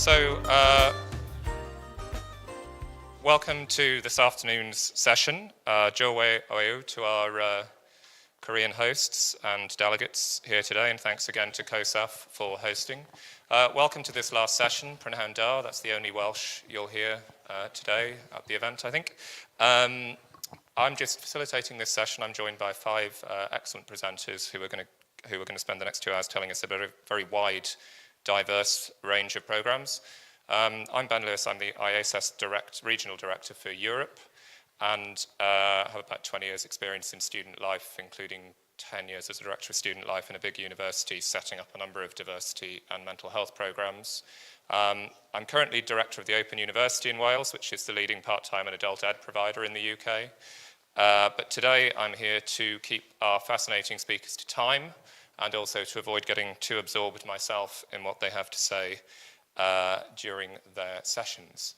So, welcome to this afternoon's session. Joe Oeu to our Korean hosts and delegates here today, and thanks again to COSAF for hosting. Welcome to this last session, Prynhawn Da. That's the only Welsh you'll hear today at the event, I think. I'm just facilitating this session. I'm joined by five excellent presenters who are going to spend the next 2 hours telling us about a very wide, diverse range of programs. I'm Ben Lewis. I'm the Iasas Regional Director for Europe, and have about 20 years experience in student life, including 10 years as a Director of Student Life in a big university, setting up a number of diversity and mental health programs. I'm currently Director of the Open University in Wales, which is the leading part-time and adult ed provider in the UK. But today I'm here to keep our fascinating speakers to time, and also to avoid getting too absorbed myself in what they have to say during their sessions.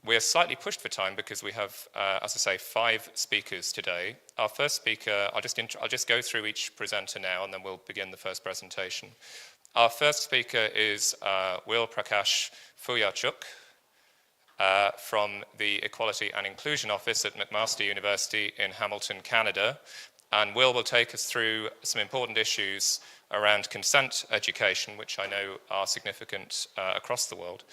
We're slightly pushed for time because we have, as I say, 5 speakers today. Our first speaker, I'll just go through each presenter now, and then we'll begin the first presentation. Our first speaker is Will Prakash Fuyachuk from the Equality and Inclusion Office at McMaster University in Hamilton, Canada. And Will take us through some important issues around consent education, which I know are significant across the world.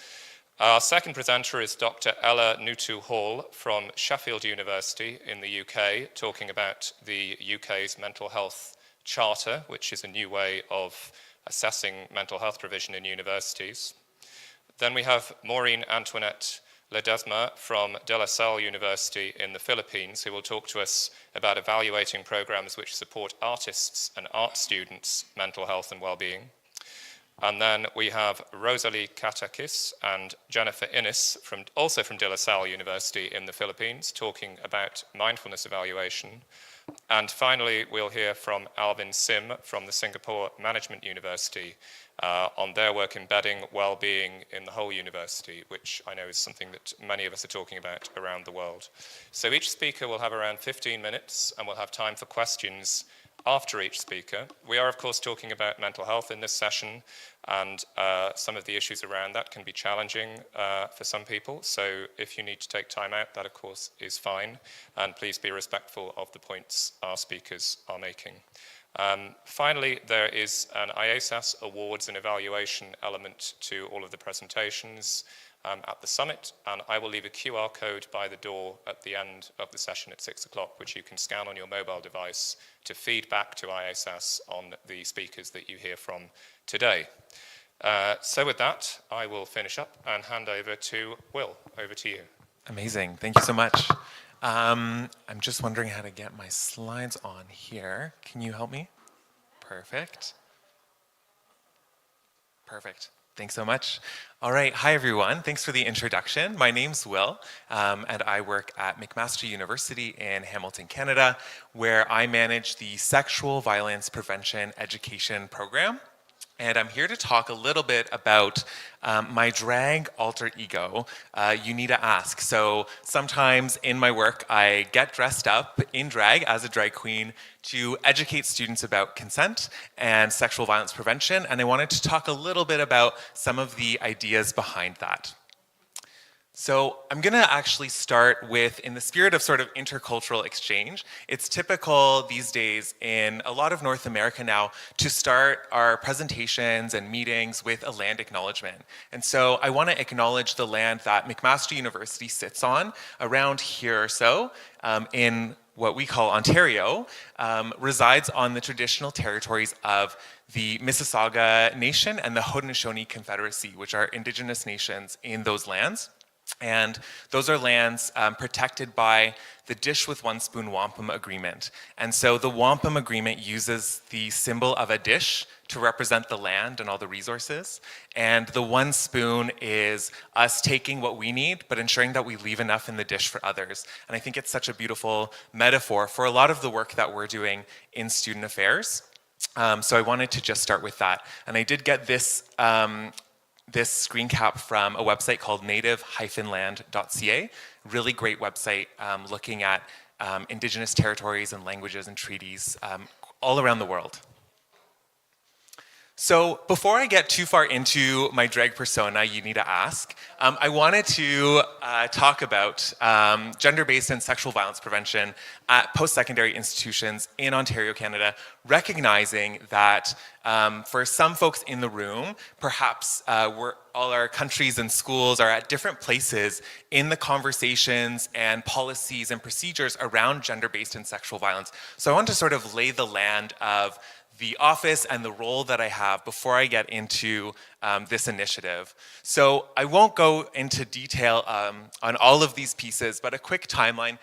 Our second presenter is Dr. Ella Nutu-Hall from Sheffield University in the UK, talking about the UK's Mental Health Charter, which is a new way of assessing mental health provision in universities. Then we have Maureen Antoinette Ledesma from De La Salle University in the Philippines, who will talk to us about evaluating programs which support artists and art students' mental health and well-being. And then we have Rosalie Katakis and Jennifer Innes, also from De La Salle University in the Philippines, talking about mindfulness evaluation. And finally, we'll hear from Alvin Sim from the Singapore Management University on their work embedding well-being in the whole university, which I know is something that many of us are talking about around the world. So each speaker will have around 15 minutes, and we'll have time for questions after each speaker. We are, of course, talking about mental health in this session, and some of the issues around that can be challenging for some people. So if you need to take time out, that, of course, is fine. And please be respectful of the points our speakers are making. Finally, there is an Iasas awards and evaluation element to all of the presentations at the summit, and I will leave a QR code by the door at the end of the session at 6 o'clock, which you can scan on your mobile device to feed back to Iasas on the speakers that you hear from today. So with that, I will finish up and hand over to Will. Over to you. Amazing. Thank you so much. I'm just wondering how to get my slides on here. Can you help me? Perfect. Perfect. Thanks so much. All right. Hi, everyone. Thanks for the introduction. My name's Will, and I work at McMaster University in Hamilton, Canada, where I manage the Sexual Violence Prevention Education Program. And I'm here to talk a little bit about my drag alter ego, you need to ask. So sometimes in my work, I get dressed up in drag as a drag queen to educate students about consent and sexual violence prevention. And I wanted to talk a little bit about some of the ideas behind that. So I'm going to actually start with, in the spirit of sort of intercultural exchange, it's typical these days in a lot of North America now to start our presentations and meetings with a land acknowledgement. And so I want to acknowledge the land that McMaster University sits on, around here or so, in what we call Ontario, resides on the traditional territories of the Mississauga Nation and the Haudenosaunee Confederacy, which are Indigenous nations in those lands. And those are lands protected by the Dish with One Spoon Wampum Agreement. And so the Wampum Agreement uses the symbol of a dish to represent the land and all the resources. And the one spoon is us taking what we need, but ensuring that we leave enough in the dish for others. And I think it's such a beautiful metaphor for a lot of the work that we're doing in student affairs. So I wanted to just start with that. And I did get this screen cap from a website called native-land.ca, really great website looking at Indigenous territories and languages and treaties all around the world. So before I get too far into my drag persona, you need to ask, I wanted to talk about gender-based and sexual violence prevention at post-secondary institutions in Ontario, Canada, recognizing that for some folks in the room, perhaps all our countries and schools are at different places in the conversations and policies and procedures around gender-based and sexual violence. So I want to sort of lay the land of the office and the role that I have before I get into this initiative. So I won't go into detail on all of these pieces, but a quick timeline.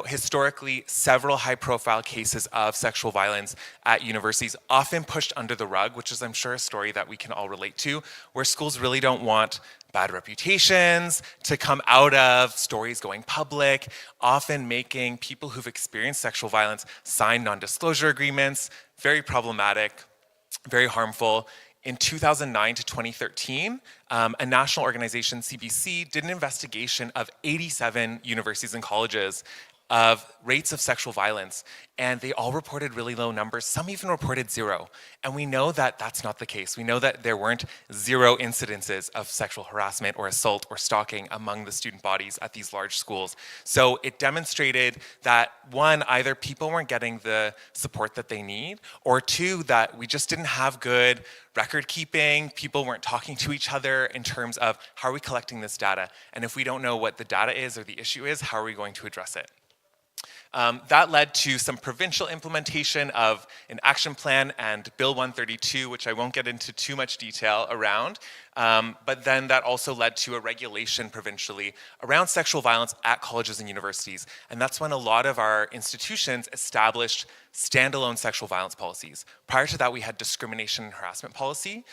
Historically, several high-profile cases of sexual violence at universities, often pushed under the rug, which is, I'm sure, a story that we can all relate to, where schools really don't want bad reputations to come out of, stories going public, often making people who've experienced sexual violence sign non-disclosure agreements. Very problematic, very harmful. In 2009 to 2013, a national organization, CBC, did an investigation of 87 universities and colleges of rates of sexual violence, and they all reported really low numbers. Some even reported zero. And we know that that's not the case. We know that there weren't zero incidences of sexual harassment or assault or stalking among the student bodies at these large schools. So it demonstrated that, one, either people weren't getting the support that they need, or two, that we just didn't have good record keeping. People weren't talking to each other in terms of how are we collecting this data? And if we don't know what the data is or the issue is, how are we going to address it? That led to some provincial implementation of an action plan and Bill 132, which I won't get into too much detail around, but then that also led to a regulation provincially around sexual violence at colleges and universities. And that's when a lot of our institutions established standalone sexual violence policies. Prior to that, we had discrimination and harassment policy,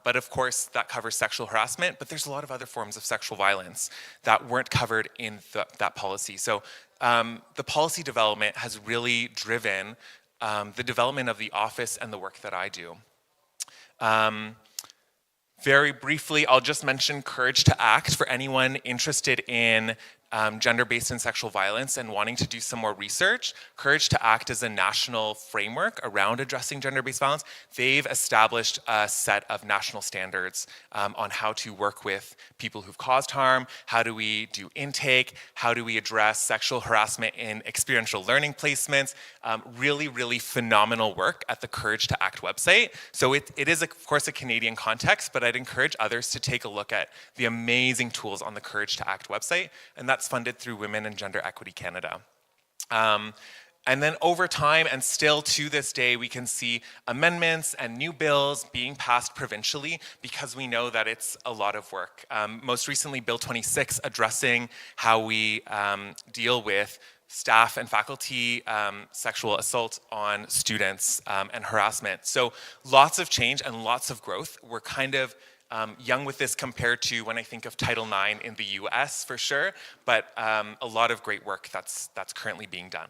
but of course that covers sexual harassment, but there's a lot of other forms of sexual violence that weren't covered in that policy. So the policy development has really driven the development of the office and the work that I do. Very briefly, I'll just mention Courage to Act for anyone interested in gender-based and sexual violence and wanting to do some more research. Courage to Act is a national framework around addressing gender-based violence. They've established a set of national standards on how to work with people who've caused harm, how do we do intake, how do we address sexual harassment in experiential learning placements. Really, really phenomenal work at the Courage to Act website. So it is, of course, a Canadian context, but I'd encourage others to take a look at the amazing tools on the Courage to Act website, and that's funded through Women and Gender Equity Canada. And then over time, and still to this day, we can see amendments and new bills being passed provincially because we know that it's a lot of work. Most recently, Bill 26 addressing how we deal with staff and faculty sexual assault on students and harassment. So lots of change and lots of growth. We're kind of young with this compared to when I think of Title IX in the US for sure, but a lot of great work that's currently being done.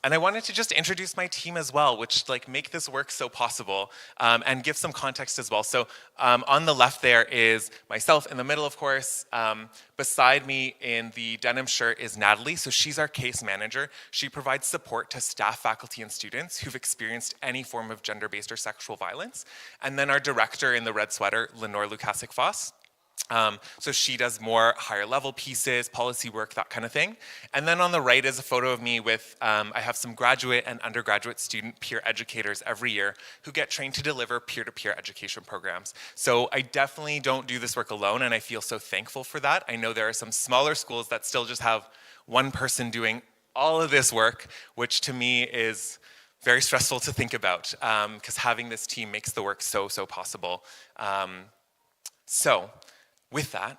And I wanted to just introduce my team as well, which make this work so possible, and give some context as well. So on the left there is myself, in the middle, of course. Beside me in the denim shirt is Natalie, so she's our case manager. She provides support to staff, faculty, and students who've experienced any form of gender-based or sexual violence. And then our director in the red sweater, Lenore Lukasik-Foss. So she does more higher level pieces, policy work, that kind of thing. And then on the right is a photo of me with, I have some graduate and undergraduate student peer educators every year who get trained to deliver peer-to-peer education programs. So I definitely don't do this work alone, and I feel so thankful for that. I know there are some smaller schools that still just have one person doing all of this work, which to me is very stressful to think about, because having this team makes the work so possible. So with that,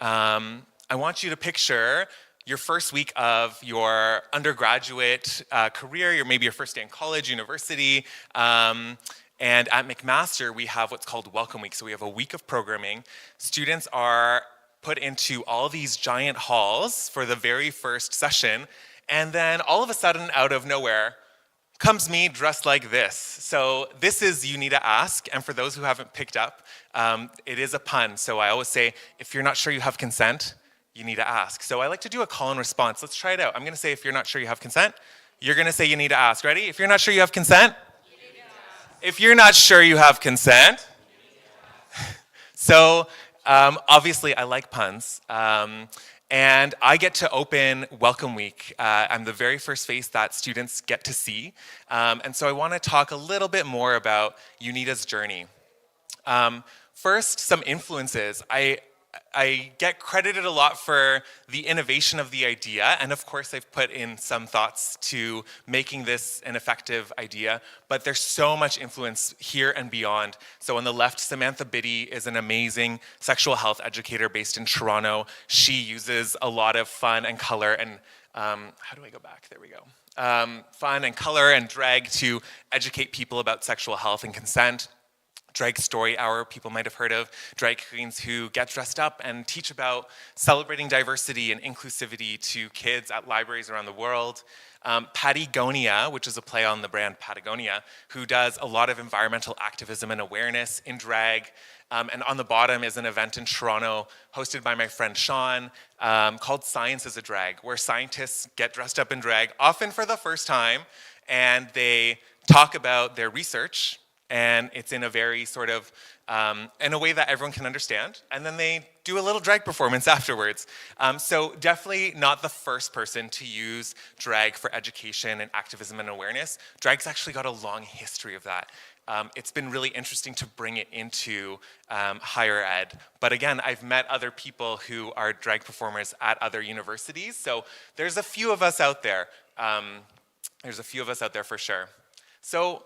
I want you to picture your first week of your undergraduate career, maybe your first day in college, university, and at McMaster we have what's called Welcome Week. So we have a week of programming. Students are put into all these giant halls for the very first session, and then all of a sudden, out of nowhere, comes me dressed like this. So this is You Need to Ask, and for those who haven't picked up, it is a pun. So I always say, if you're not sure you have consent, you need to ask. So I like to do a call and response. Let's try it out. I'm gonna say, if you're not sure you have consent, you're gonna say you need to ask. Ready? If you're not sure you have consent, you need to ask. If you're not sure you have consent, so obviously I like puns. And I get to open Welcome Week. I'm the very first face that students get to see. And so I want to talk a little bit more about UNITA's journey. First, some influences. I get credited a lot for the innovation of the idea, and of course I've put in some thoughts to making this an effective idea, but there's so much influence here and beyond. So on the left, Samantha Biddy is an amazing sexual health educator based in Toronto. She uses a lot of fun and color and, how do I go back? There we go. Fun and color and drag to educate people about sexual health and consent. Drag Story Hour, people might have heard of, drag queens who get dressed up and teach about celebrating diversity and inclusivity to kids at libraries around the world. Patagonia, which is a play on the brand Patagonia, who does a lot of environmental activism and awareness in drag. And on the bottom is an event in Toronto hosted by my friend Sean called Science is a Drag, where scientists get dressed up in drag, often for the first time, and they talk about their research, and it's in a very sort of, in a way that everyone can understand, and then they do a little drag performance afterwards. So definitely not the first person to use drag for education and activism and awareness. Drag's actually got a long history of that. It's been really interesting to bring it into higher ed. But again, I've met other people who are drag performers at other universities, so there's a few of us out there. There's a few of us out there for sure. So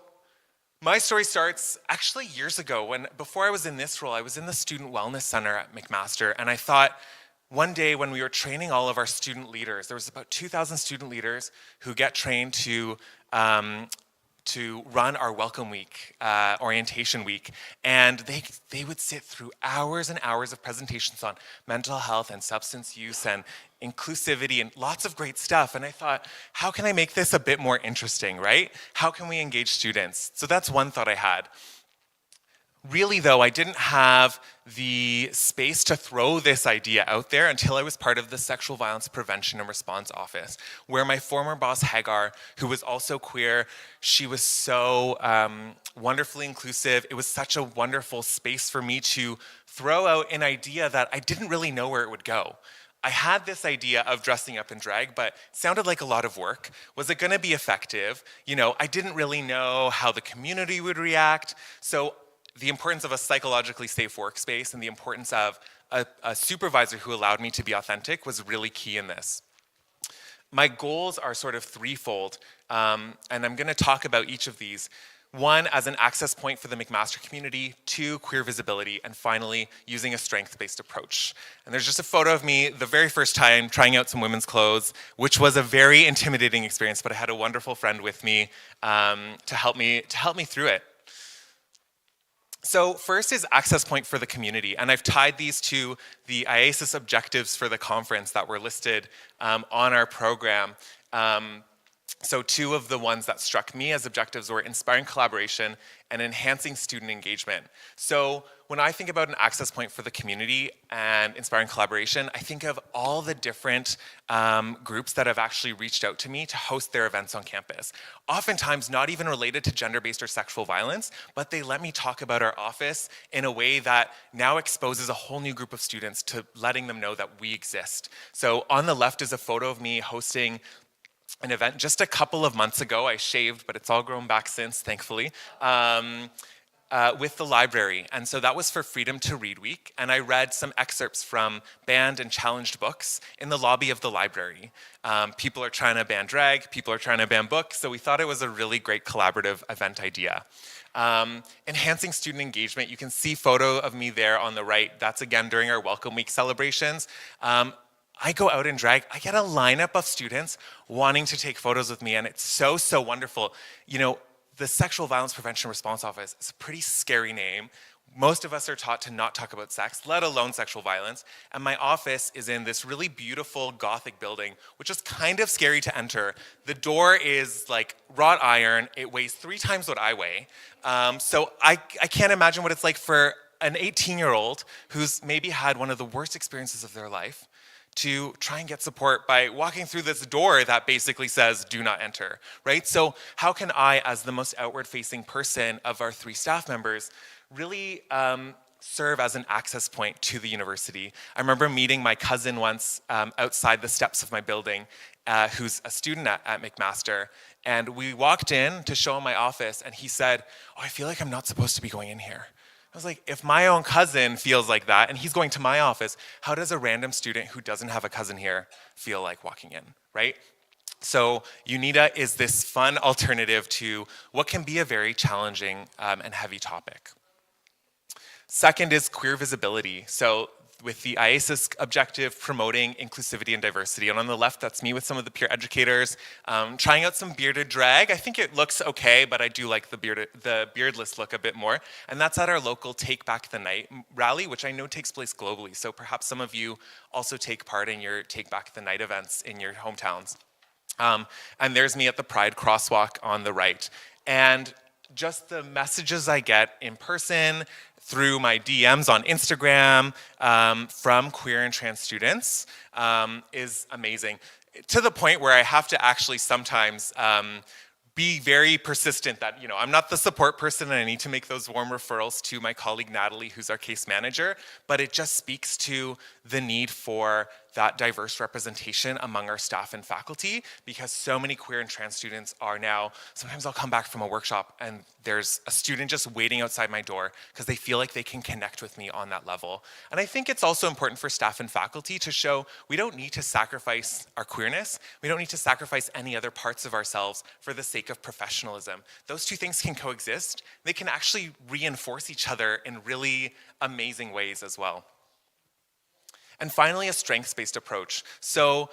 my story starts actually years ago when, before I was in this role, I was in the Student Wellness Center at McMaster, and I thought one day when we were training all of our student leaders, there was about 2,000 student leaders who get trained to run our Welcome Week, orientation week, and they would sit through hours and hours of presentations on mental health and substance use and inclusivity and lots of great stuff. And I thought, how can I make this a bit more interesting, right? How can we engage students? So that's one thought I had. Really though, I didn't have the space to throw this idea out there until I was part of the Sexual Violence Prevention and Response Office, where my former boss, Hagar, who was also queer, she was so wonderfully inclusive. It was such a wonderful space for me to throw out an idea that I didn't really know where it would go. I had this idea of dressing up in drag, but it sounded like a lot of work. Was it gonna be effective? You know, I didn't really know how the community would react. So the importance of a psychologically safe workspace and the importance of a supervisor who allowed me to be authentic was really key in this. My goals are sort of threefold, and I'm gonna talk about each of these. One, as an access point for the McMaster community. Two, queer visibility. And finally, using a strength-based approach. And there's just a photo of me the very first time trying out some women's clothes, which was a very intimidating experience, but I had a wonderful friend with me to help me through it. So first is access point for the community, and I've tied these to the Iasas objectives for the conference that were listed on our program. So two of the ones that struck me as objectives were inspiring collaboration and enhancing student engagement. So when I think about an access point for the community and inspiring collaboration, I think of all the different groups that have actually reached out to me to host their events on campus. Oftentimes not even related to gender-based or sexual violence, but they let me talk about our office in a way that now exposes a whole new group of students to letting them know that we exist. So on the left is a photo of me hosting an event just a couple of months ago. I shaved, but it's all grown back since, thankfully, with the library. And so that was for Freedom to Read Week, and I read some excerpts from banned and challenged books in the lobby of the library. People are trying to ban drag, people are trying to ban books, so we thought it was a really great collaborative event idea. Enhancing student engagement, you can see photo of me there on the right. That's again during our Welcome Week celebrations. I go out in drag, I get a lineup of students wanting to take photos with me, and it's so, so wonderful. You know, the Sexual Violence Prevention Response Office is a pretty scary name. Most of us are taught to not talk about sex, let alone sexual violence. And my office is in this really beautiful Gothic building, which is kind of scary to enter. The door is like wrought iron. It weighs 3 times what I weigh. So I can't imagine what it's like for an 18-year-old who's maybe had one of the worst experiences of their life to try and get support by walking through this door that basically says, do not enter, right? So how can I, as the most outward-facing person of our 3 staff members, really serve as an access point to the university? I remember meeting my cousin once outside the steps of my building, who's a student at McMaster, and we walked in to show him my office, and he said, oh, I feel like I'm not supposed to be going in here. I was like, if my own cousin feels like that, and he's going to my office, how does a random student who doesn't have a cousin here feel like walking in, right? So UNITA is this fun alternative to what can be a very challenging and heavy topic. Second is queer visibility. So with the Iasas objective, promoting inclusivity and diversity. And on the left, that's me with some of the peer educators, trying out some bearded drag. I think it looks okay, but I do like the beardless look a bit more. And that's at our local Take Back the Night rally, which I know takes place globally. So perhaps some of you also take part in your Take Back the Night events in your hometowns. And there's me at the Pride crosswalk on the right. And just the messages I get in person, through my DMs on Instagram, from queer and trans students is amazing. To the point where I have to actually sometimes be very persistent that, I'm not the support person and I need to make those warm referrals to my colleague Natalie, who's our case manager, but it just speaks to the need for that diverse representation among our staff and faculty, because so many queer and trans students are now, sometimes I'll come back from a workshop and there's a student just waiting outside my door because they feel like they can connect with me on that level. And I think it's also important for staff and faculty to show we don't need to sacrifice our queerness, we don't need to sacrifice any other parts of ourselves for the sake of professionalism. Those two things can coexist. They can actually reinforce each other in really amazing ways as well. And finally, a strengths-based approach. So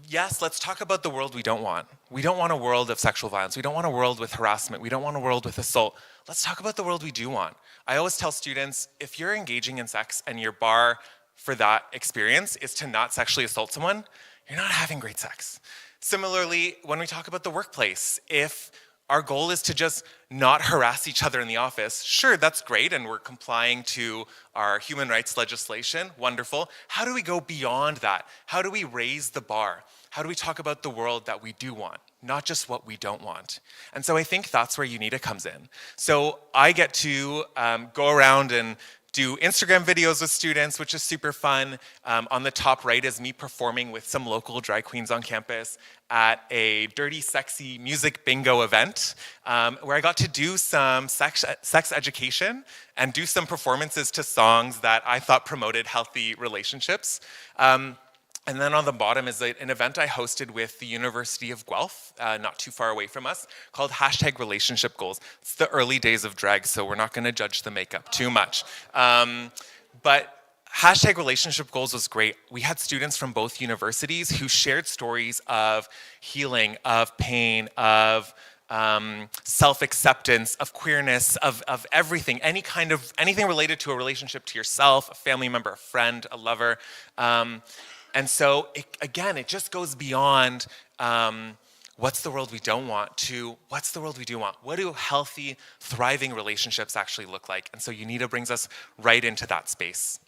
yes, let's talk about the world we don't want. We don't want a world of sexual violence. We don't want a world with harassment. We don't want a world with assault. Let's talk about the world we do want. I always tell students, if you're engaging in sex and your bar for that experience is to not sexually assault someone, you're not having great sex. Similarly, when we talk about the workplace, if our goal is to just not harass each other in the office, sure, that's great, and we're complying to our human rights legislation, wonderful. How do we go beyond that? How do we raise the bar? How do we talk about the world that we do want, not just what we don't want? And so I think that's where UNITA comes in. So I get to go around and do Instagram videos with students, which is super fun. On the top right is me performing with some local drag queens on campus at a dirty, sexy music bingo event, where I got to do some sex education and do some performances to songs that I thought promoted healthy relationships. And then on the bottom is an event I hosted with the University of Guelph, not too far away from us, called #RelationshipGoals. It's the early days of drag, so we're not gonna judge the makeup too much. But #RelationshipGoals was great. We had students from both universities who shared stories of healing, of pain, of self-acceptance, of queerness, of everything, anything related to a relationship to yourself, a family member, a friend, a lover. And so, it just goes beyond what's the world we don't want to what's the world we do want. What do healthy, thriving relationships actually look like? And so UNITA brings us right into that space.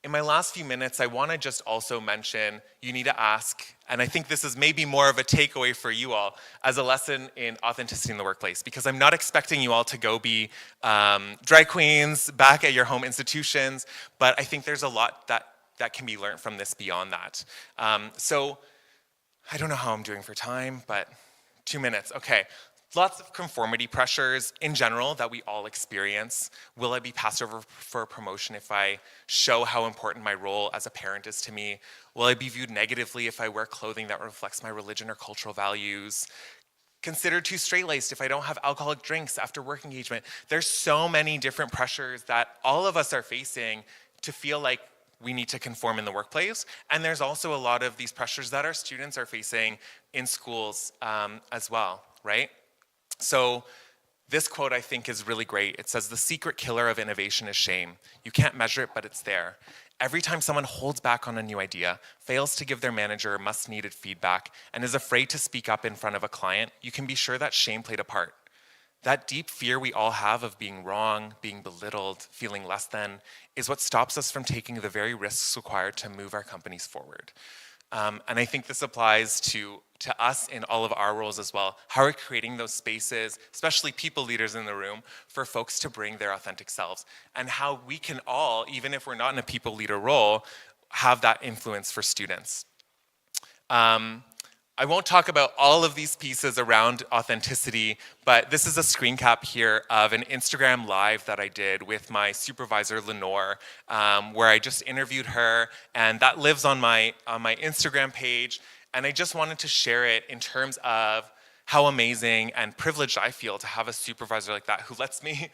In my last few minutes, I want to just also mention UNITA Ask, and I think this is maybe more of a takeaway for you all as a lesson in authenticity in the workplace, because I'm not expecting you all to go be drag queens back at your home institutions, but I think there's a lot that can be learned from this beyond that. So I don't know how I'm doing for time, but 2 minutes, okay. Lots of conformity pressures in general that we all experience. Will I be passed over for a promotion if I show how important my role as a parent is to me? Will I be viewed negatively if I wear clothing that reflects my religion or cultural values? Considered too straight-laced if I don't have alcoholic drinks after work engagement. There's so many different pressures that all of us are facing to feel like we need to conform in the workplace. And there's also a lot of these pressures that our students are facing in schools as well, right? So this quote I think is really great. It says, "The secret killer of innovation is shame. You can't measure it, but it's there. Every time someone holds back on a new idea, fails to give their manager much needed feedback, and is afraid to speak up in front of a client, you can be sure that shame played a part. that deep fear we all have of being wrong, being belittled, feeling less than, is what stops us from taking the very risks required to move our companies forward. And I think this applies to us in all of our roles as well. How are we creating those spaces, especially people leaders in the room, for folks to bring their authentic selves? And how we can all, even if we're not in a people leader role, have that influence for students. I won't talk about all of these pieces around authenticity, but this is a screen cap here of an Instagram live that I did with my supervisor, Lenore, where I just interviewed her, and that lives on my Instagram page. And I just wanted to share it in terms of how amazing and privileged I feel to have a supervisor like that who lets me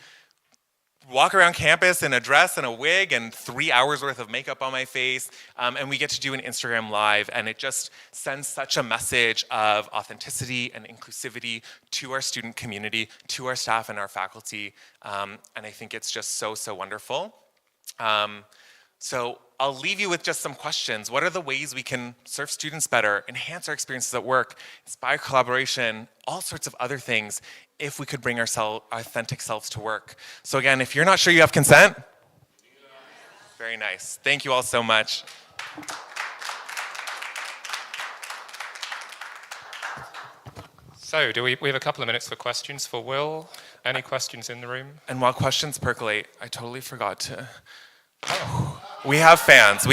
walk around campus in a dress and a wig and 3 hours worth of makeup on my face, and we get to do an Instagram live, and it just sends such a message of authenticity and inclusivity to our student community, to our staff and our faculty, and I think it's just so, so wonderful. So I'll leave you with just some questions. What are the ways we can serve students better, enhance our experiences at work, inspire collaboration, all sorts of other things, if we could bring our authentic selves to work? So again, if you're not sure you have consent, very nice. Thank you all so much. So we have a couple of minutes for questions for Will. Any questions in the room? And while questions percolate, I totally forgot to... We have fans,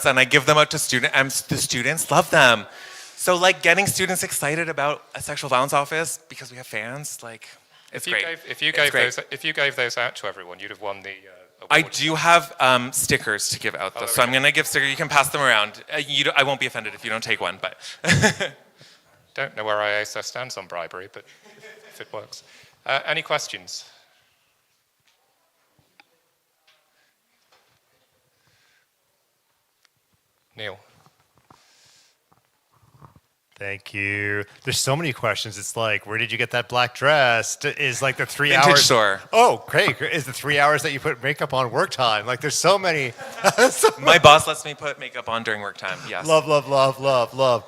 and I give them out to students, and the students love them. So like getting students excited about a sexual violence office because we have fans, like, it's great. If you gave those out to everyone, you'd have won the award. I do have stickers to give out though, so I'm gonna give stickers, you can pass them around. I won't be offended if you don't take one, but. Don't know where Iasas stands on bribery, but if it works. Any questions? Neil. Thank you. There's so many questions. It's like, where did you get that black dress? Is like the 3 Vintage hours? store. Oh, great. Is the 3 hours that you put makeup on work time? Like, there's so many. My boss lets me put makeup on during work time, yes. Love, love, love, love, love.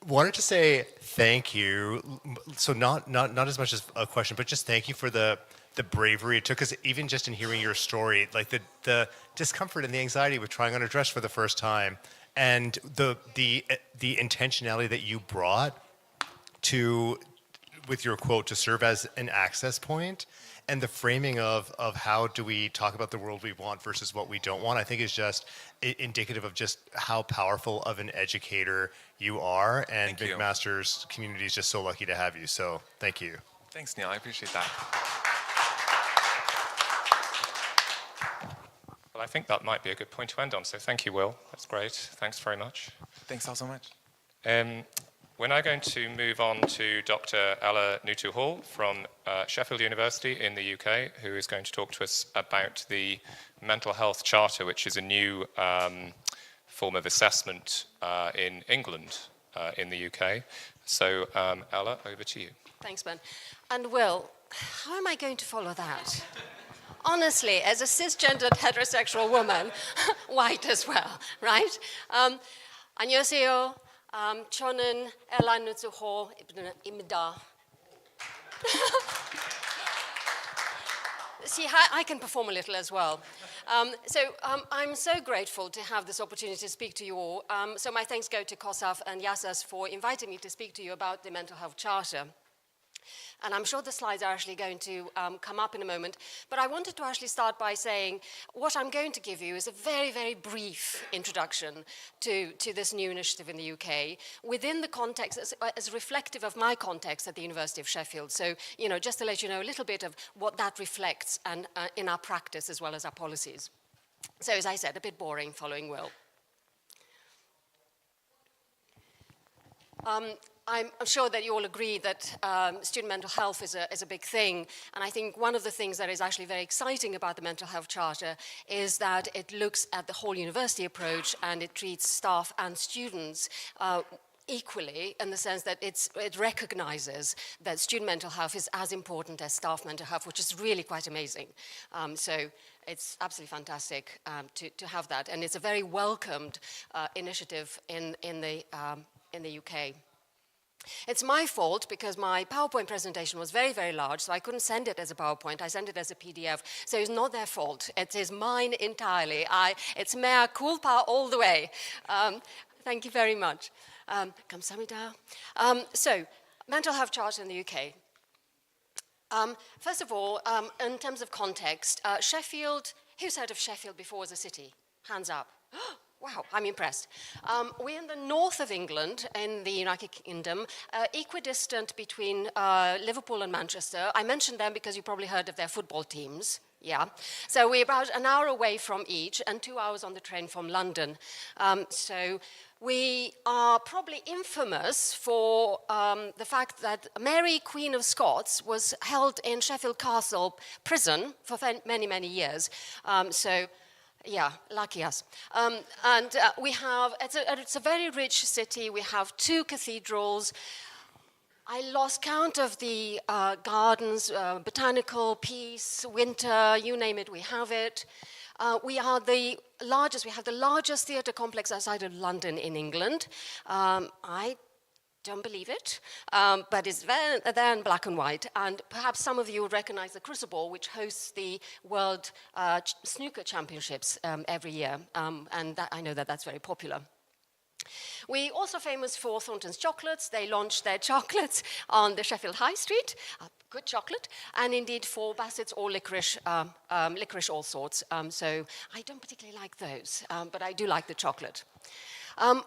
Wanted to say thank you. So not as much as a question, but just thank you for the bravery it took us, even just in hearing your story, like the discomfort and the anxiety with trying on a dress for the first time, and the intentionality that you brought to, with your quote, to serve as an access point, and the framing of how do we talk about the world we want versus what we don't want, I think is just indicative of just how powerful of an educator you are, and McMaster's community is just so lucky to have you. So thank you. Thanks, Neil. I appreciate that. Well, I think that might be a good point to end on, so thank you, Will. That's great. Thanks very much. Thanks all so much. We're now going to move on to Dr. Ella Nutu-Hall from Sheffield University in the UK, who is going to talk to us about the Mental Health Charter, which is a new form of assessment in England, in the UK. So, Ella, over to you. Thanks, Ben. And Will, how am I going to follow that? Honestly, as a cisgendered heterosexual woman, white as well, right? 안녕하세요. 저는 엘라 누츠호입니다. See, I can perform a little as well. I'm so grateful to have this opportunity to speak to you all. So my thanks go to COSAF and Iasas for inviting me to speak to you about the Mental Health Charter. And I'm sure the slides are actually going to come up in a moment. But I wanted to actually start by saying what I'm going to give you is a very, very brief introduction to this new initiative in the UK within the context as reflective of my context at the University of Sheffield. So, you know, just to let you know a little bit of what that reflects and in our practice as well as our policies. So, as I said, a bit boring following Will. I'm sure that you all agree that student mental health is a big thing, and I think one of the things that is actually very exciting about the Mental Health Charter is that it looks at the whole university approach and it treats staff and students equally, in the sense that it recognizes that student mental health is as important as staff mental health, which is really quite amazing. So it's absolutely fantastic to have that, and it's a very welcomed initiative in the UK. It's my fault because my PowerPoint presentation was very, very large, so I couldn't send it as a PowerPoint. I sent it as a PDF. So it's not their fault. It is mine entirely. It's mea culpa all the way. Thank you very much. Kamsahamnida. So, mental health charter in the UK. First of all, in terms of context, Sheffield, who's heard of Sheffield before as a city? Hands up. Wow, I'm impressed. We're in the north of England, in the United Kingdom, equidistant between Liverpool and Manchester. I mentioned them because you probably heard of their football teams. Yeah, so we're about an hour away from each and 2 hours on the train from London. So we are probably infamous for the fact that Mary, Queen of Scots, was held in Sheffield Castle prison for many, many years. Yeah, lucky us. We have, it's a very rich city. We have 2 cathedrals. I lost count of the gardens, botanical, peace, winter, you name it, we have it. We have the largest theatre complex outside of London in England. I don't believe it, but it's there in black and white. And perhaps some of you will recognize the Crucible, which hosts the World Snooker Championships every year. And I know that that's very popular. We're also famous for Thornton's chocolates. They launched their chocolates on the Sheffield High Street, good chocolate, and indeed for Bassett's or licorice, licorice all sorts. So I don't particularly like those, but I do like the chocolate.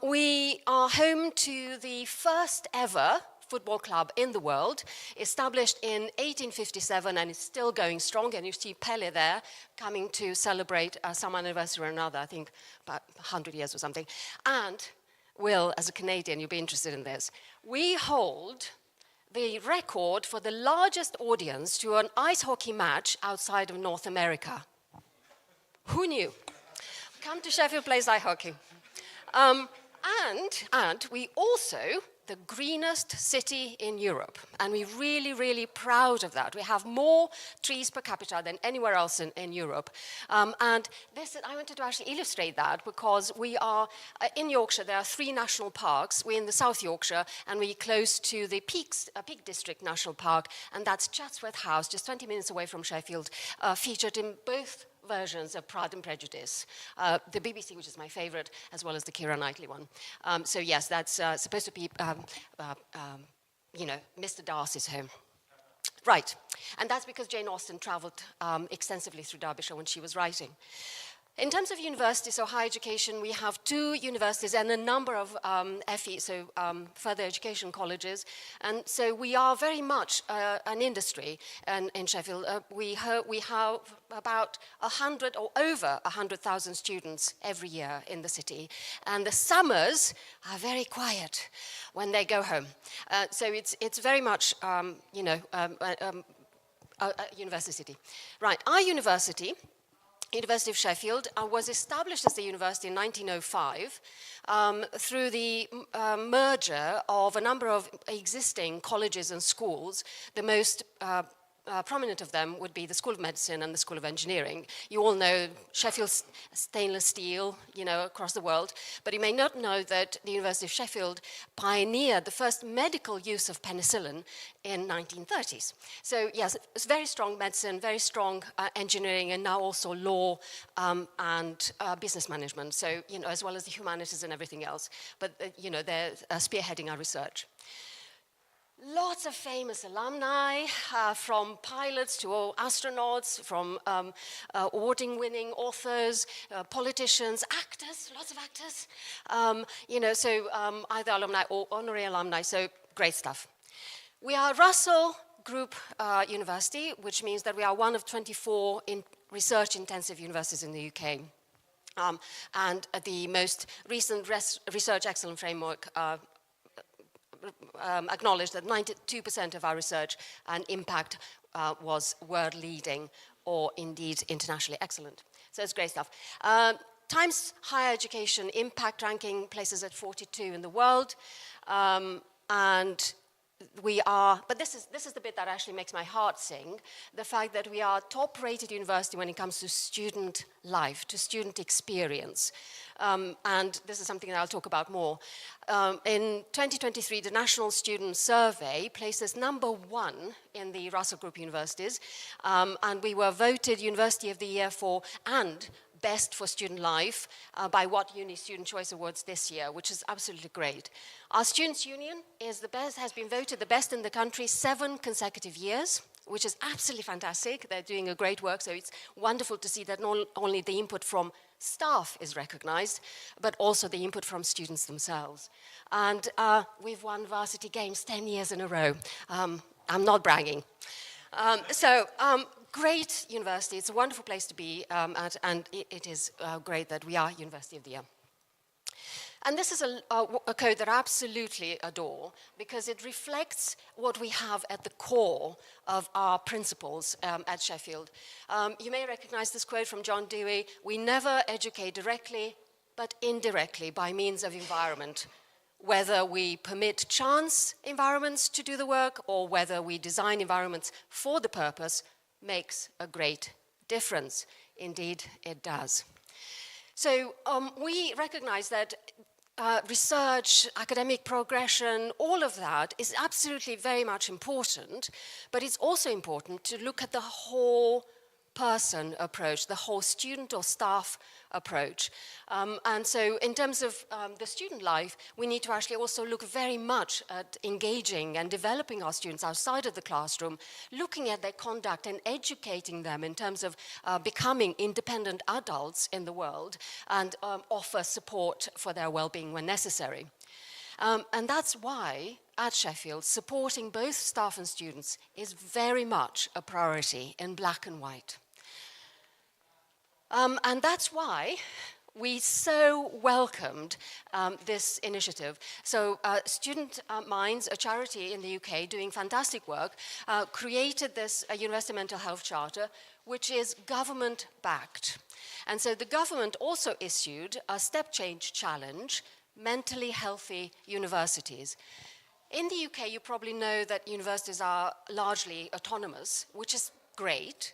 We are home to the first ever football club in the world, established in 1857 and is still going strong. And you see Pele there coming to celebrate some anniversary or another, I think about 100 years or something. And Will, as a Canadian, you'll be interested in this. We hold the record for the largest audience to an ice hockey match outside of North America. Who knew? Come to Sheffield, plays ice hockey. And we also the greenest city in Europe, and we're really, really proud of that. We have more trees per capita than anywhere else in Europe. And this, I wanted to actually illustrate that because we are, in Yorkshire, there are 3 national parks. We're in the South Yorkshire, and we're close to the Peak District National Park, and that's Chatsworth House, just 20 minutes away from Sheffield, featured in both versions of Pride and Prejudice, the BBC, which is my favorite, as well as the Keira Knightley one. So yes, that's supposed to be, Mr. Darcy's home. Right, and that's because Jane Austen traveled extensively through Derbyshire when she was writing. In terms of universities, so higher education, we have 2 universities and a number of FE, so further education colleges. And so we are very much an industry in Sheffield. We have about 100 or over 100,000 students every year in the city. And the summers are very quiet when they go home. So it's very much, a university city. Right, our university of Sheffield was established as a university in 1905 through the merger of a number of existing colleges and schools. The most prominent of them would be the School of Medicine and the School of Engineering. You all know Sheffield stainless steel, across the world, but you may not know that the University of Sheffield pioneered the first medical use of penicillin in 1930s. So yes, it's very strong medicine, very strong engineering, and now also law and business management. So, as well as the humanities and everything else. But, they're spearheading our research. Lots of famous alumni, from pilots to astronauts, from award-winning authors, politicians, actors, lots of actors, either alumni or honorary alumni, so great stuff. We are Russell Group University, which means that we are one of 24 research-intensive universities in the UK. And the most recent Research Excellence Framework acknowledged that 92% of our research and impact was world leading or indeed internationally excellent. So it's great stuff. Times Higher Education Impact Ranking places at 42 in the world. And we are, but this is the bit that actually makes my heart sing, the fact that we are top-rated university when it comes to student life, to student experience. and this is something that I'll talk about more. In 2023, the National Student Survey placed us #1 in the Russell Group universities, and we were voted University of the Year and Best for Student Life by What Uni Student Choice Awards this year, which is absolutely great. Our Students' Union is the best, has been voted the best in the country 7 consecutive years, which is absolutely fantastic. They're doing a great work, so it's wonderful to see that not only the input from staff is recognized, but also the input from students themselves. And we've won varsity games 10 years in a row. I'm not bragging. Great university. It's a wonderful place to be at, and it is great that we are University of the Year. And this is a code that I absolutely adore because it reflects what we have at the core of our principles at Sheffield. You may recognize this quote from John Dewey: "We never educate directly, but indirectly by means of environment. Whether we permit chance environments to do the work or whether we design environments for the purpose makes a great difference." Indeed, it does. So we recognize that research, academic progression, all of that is absolutely very much important, but it's also important to look at the whole person approach, the whole student or staff approach. And so in terms of the student life, we need to actually also look very much at engaging and developing our students outside of the classroom, looking at their conduct and educating them in terms of becoming independent adults in the world and offer support for their well-being when necessary. And that's why, at Sheffield, supporting both staff and students is very much a priority in black and white. And that's why we so welcomed this initiative. So Student Minds, a charity in the UK doing fantastic work, created this University Mental Health Charter, which is government-backed. And so the government also issued a step change challenge, Mentally Healthy Universities. In the UK, you probably know that universities are largely autonomous, which is great.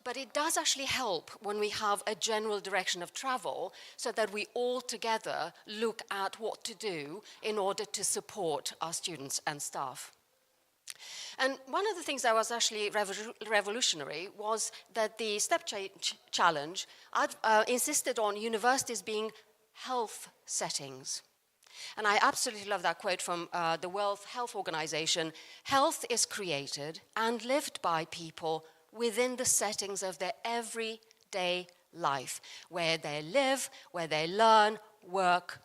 But it does actually help when we have a general direction of travel so that we all together look at what to do in order to support our students and staff. And one of the things that was actually revolutionary was that the Step Change Challenge insisted on universities being health settings. And I absolutely love that quote from the World Health Organization: "Health is created and lived by people within the settings of their everyday life, where they live, where they learn, work,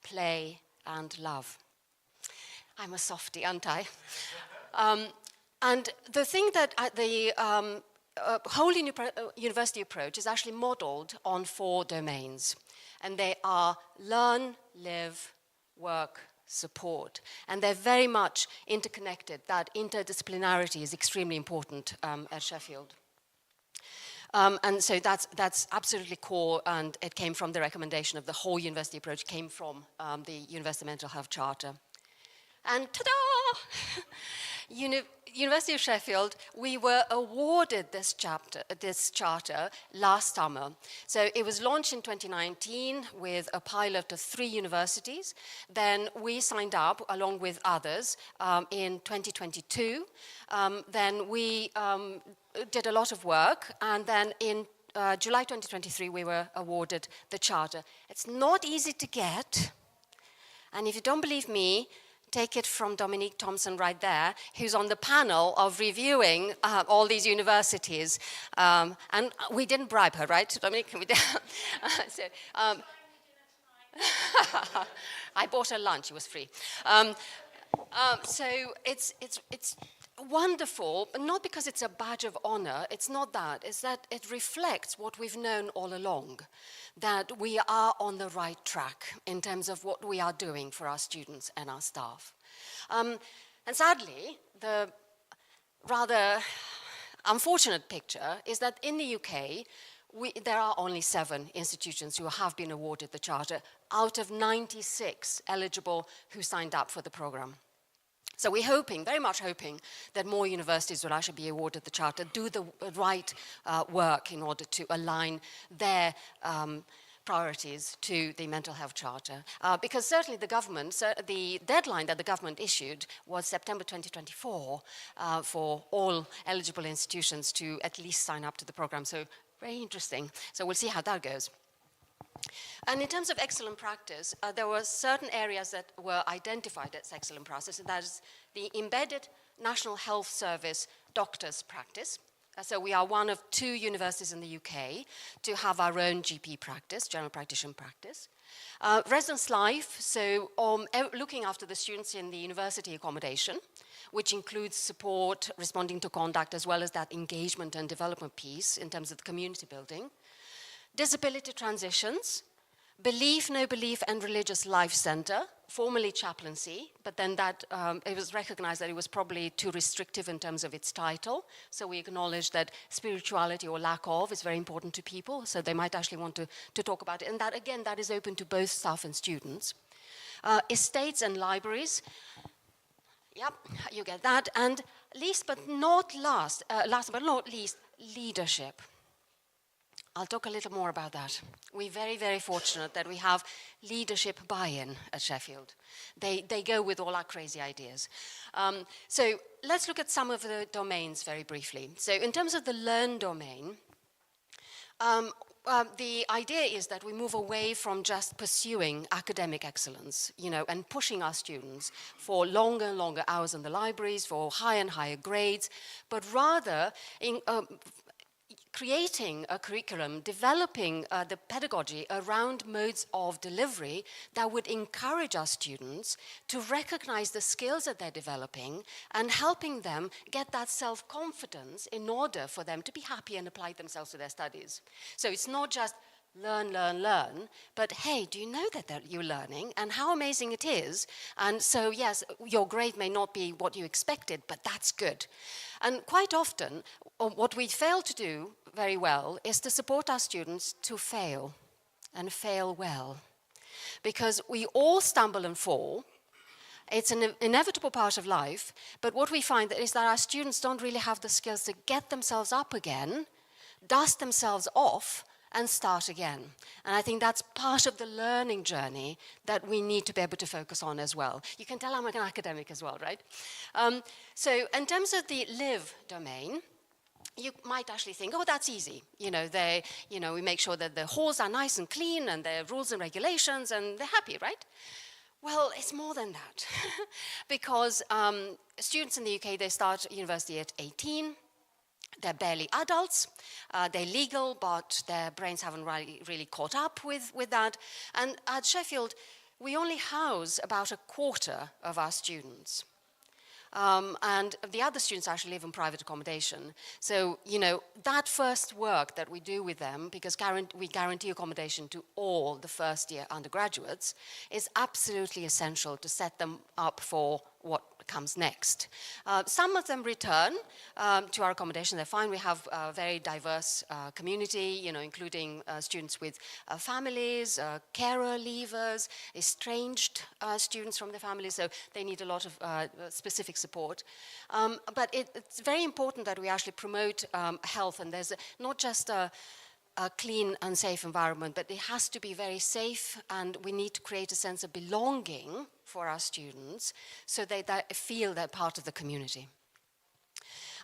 play, and love." I'm a softie, aren't I? And the thing that the whole university approach is actually modeled on 4 domains. And they are learn, live, work, support. And they're very much interconnected. That interdisciplinarity is extremely important at Sheffield. And so that's absolutely core, and it came from the recommendation of the whole university approach, came from the University Mental Health Charter. And ta-da! University of Sheffield, we were awarded this charter last summer. So it was launched in 2019 with a pilot of 3 universities. Then we signed up along with others in 2022. Then we did a lot of work, and then in July 2023 we were awarded the charter. It's not easy to get, and if you don't believe me, take it from Dominique Thompson right there, who's on the panel of reviewing all these universities. And we didn't bribe her, right, Dominique? We did. So, I bought her lunch, it was free. So it's wonderful, but not because it's a badge of honor. It's not that. It's that it reflects what we've known all along, that we are on the right track in terms of what we are doing for our students and our staff. And sadly, the rather unfortunate picture is that in the UK, there are only 7 institutions who have been awarded the charter out of 96 eligible who signed up for the program. So we're hoping, very much hoping, that more universities will actually be awarded the charter, do the right work in order to align their priorities to the Mental Health Charter. Because certainly the government, the deadline that the government issued was September 2024 for all eligible institutions to at least sign up to the program. So very interesting. So we'll see how that goes. And in terms of excellent practice, there were certain areas that were identified as excellent practice, and that is the embedded National Health Service doctor's practice. So we are one of 2 universities in the UK to have our own GP practice, general practitioner practice. Residence life, so looking after the students in the university accommodation, which includes support, responding to conduct, as well as that engagement and development piece in terms of the community building. Disability transitions, Belief, No Belief and Religious Life Center, formerly chaplaincy, but then that it was recognized that it was probably too restrictive in terms of its title. So we acknowledge that spirituality or lack of is very important to people, so they might actually want to talk about it. And that, again, that is open to both staff and students. Estates and libraries, yep, you get that. And last but not least, leadership. I'll talk a little more about that. We're very, very fortunate that we have leadership buy-in at Sheffield. They go with all our crazy ideas. So let's look at some of the domains very briefly. So in terms of the learn domain, the idea is that we move away from just pursuing academic excellence, and pushing our students for longer and longer hours in the libraries, for higher and higher grades, but rather creating a curriculum, developing the pedagogy around modes of delivery that would encourage our students to recognize the skills that they're developing and helping them get that self-confidence in order for them to be happy and apply themselves to their studies. So it's not just learn, learn, learn, but hey, do you know that you're learning and how amazing it is? And so yes, your grade may not be what you expected, but that's good. And quite often, what we fail to do very well is to support our students to fail, and fail well. Because we all stumble and fall. It's an inevitable part of life, but what we find is that our students don't really have the skills to get themselves up again, dust themselves off, and start again. And I think that's part of the learning journey that we need to be able to focus on as well. You can tell I'm an academic as well, right? So in terms of the live domain, you might actually think, oh, that's easy. We make sure that the halls are nice and clean and there are rules and regulations and they're happy, right? Well, it's more than that. Because students in the UK, they start university at 18. They're barely adults. They're legal, but their brains haven't really caught up with that. And at Sheffield, we only house about a quarter of our students. And the other students actually live in private accommodation. So, that first work that we do with them, because we guarantee accommodation to all the first-year undergraduates, is absolutely essential to set them up for what comes next. Some of them return to our accommodation. They're fine. We have a very diverse community, including students with families, carer leavers, estranged students from their families, so they need a lot of specific support. But it's very important that we actually promote health, and there's not just a clean and safe environment, but it has to be very safe, and we need to create a sense of belonging for our students so they feel they're part of the community.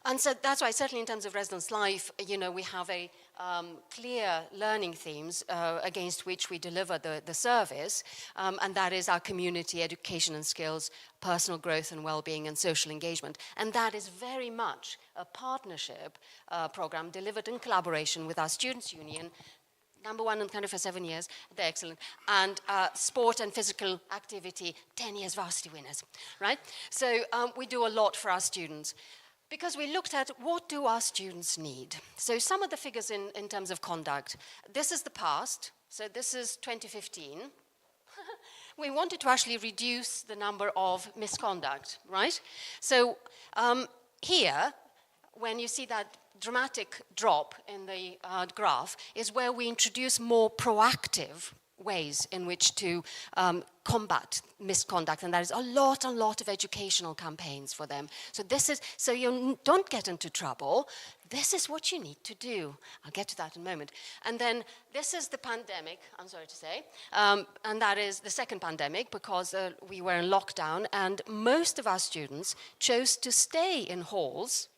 And so that's why, certainly in terms of residence life, we have a clear learning themes against which we deliver the service, and that is our community, education and skills, personal growth and well-being, and social engagement. And that is very much a partnership program delivered in collaboration with our Students' Union, number one in Canada for 7 years, they're excellent, and sport and physical activity, 10 years varsity winners, right? So we do a lot for our students, because we looked at what do our students need. So some of the figures in terms of conduct, this is the past, so this is 2015. We wanted to actually reduce the number of misconduct, right? So here, when you see that dramatic drop in the graph, is where we introduce more proactive ways in which to combat misconduct, and there is a lot of educational campaigns for them. So so you don't get into trouble. This is what you need to do. I'll get to that in a moment. And then this is the pandemic, I'm sorry to say, and that is the second pandemic, because we were in lockdown, and most of our students chose to stay in halls,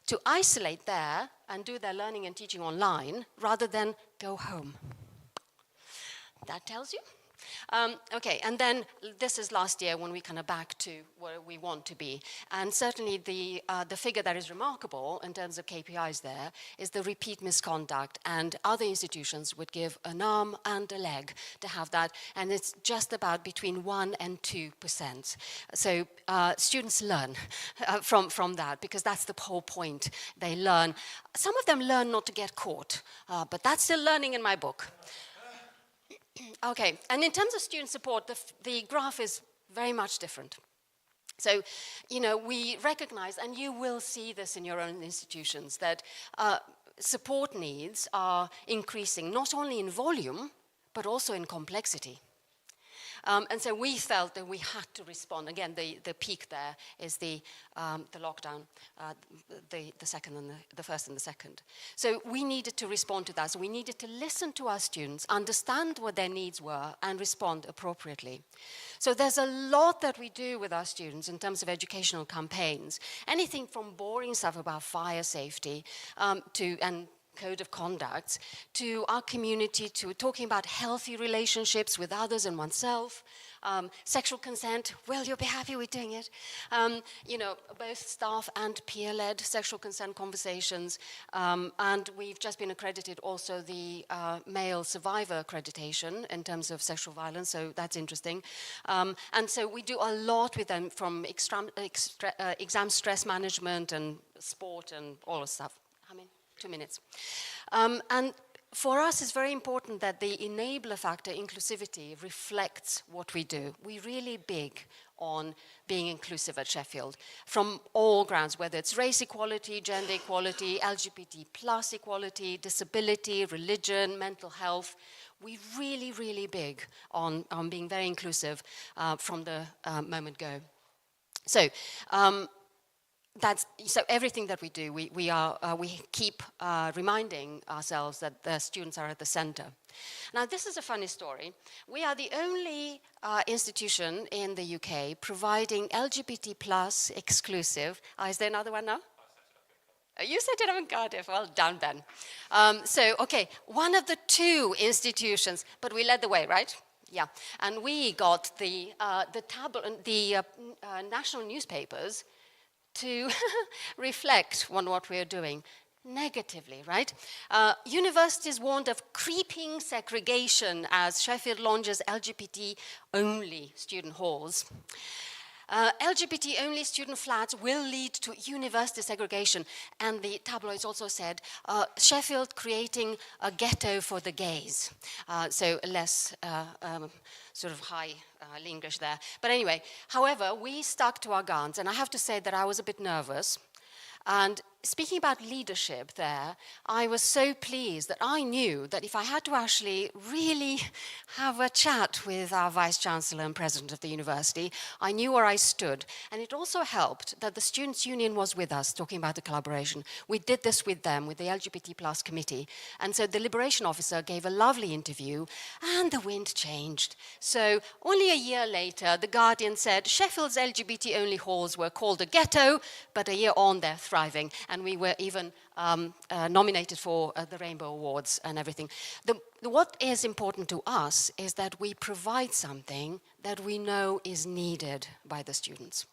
to isolate there and do their learning and teaching online rather than go home. That tells you. Okay, and then this is last year when we kind of back to where we want to be. And certainly the figure that is remarkable in terms of KPIs there is the repeat misconduct, and other institutions would give an arm and a leg to have that, and it's just about between 1% and 2%. So students learn from that, because that's the whole point. They learn. Some of them learn not to get caught, but that's still learning in my book. Okay, and in terms of student support, the graph is very much different. So, we recognize, and you will see this in your own institutions, that support needs are increasing, not only in volume, but also in complexity. And so we felt that we had to respond. Again, the peak there is the lockdown, the first and the second. So we needed to respond to that. So we needed to listen to our students, understand what their needs were, and respond appropriately. So there's a lot that we do with our students in terms of educational campaigns. Anything from boring stuff about fire safety and code of conduct, to our community, to talking about healthy relationships with others and oneself, sexual consent, well, you'll be happy we're doing it. Both staff and peer-led sexual consent conversations, and we've just been accredited also the male survivor accreditation in terms of sexual violence, so that's interesting. And so we do a lot with them, from exam stress management and sport and all the stuff. 2 minutes. And for us, it's very important that the enabler factor, inclusivity, reflects what we do. We're really big on being inclusive at Sheffield from all grounds, whether it's race equality, gender equality, LGBT plus equality, disability, religion, mental health. We're really, really big on being very inclusive from the moment go. So, so everything that we do, we keep reminding ourselves that the students are at the center. Now, this is a funny story. We are the only institution in the UK providing LGBT plus exclusive. Is there another one now? You set it up in Cardiff. Well done, Ben. Okay, one of the two institutions, but we led the way, right? Yeah, and we got the national newspapers to reflect on what we're doing negatively, right? Universities warned of creeping segregation as Sheffield launches LGBT-only student halls. LGBT-only student flats will lead to university segregation, and the tabloids also said, Sheffield creating a ghetto for the gays. So less sort of high English there. But anyway, however, we stuck to our guns, and I have to say that I was a bit nervous. And speaking about leadership there, I was so pleased that I knew that if I had to actually really have a chat with our Vice-Chancellor and President of the university, I knew where I stood. And it also helped that the Students' Union was with us, talking about the collaboration. We did this with them, with the LGBT plus committee. And so the Liberation Officer gave a lovely interview, and the wind changed. So only a year later, The Guardian said Sheffield's LGBT-only halls were called a ghetto, but a year on, they're thriving. And we were even nominated for the Rainbow Awards and everything. What is important to us is that we provide something that we know is needed by the students.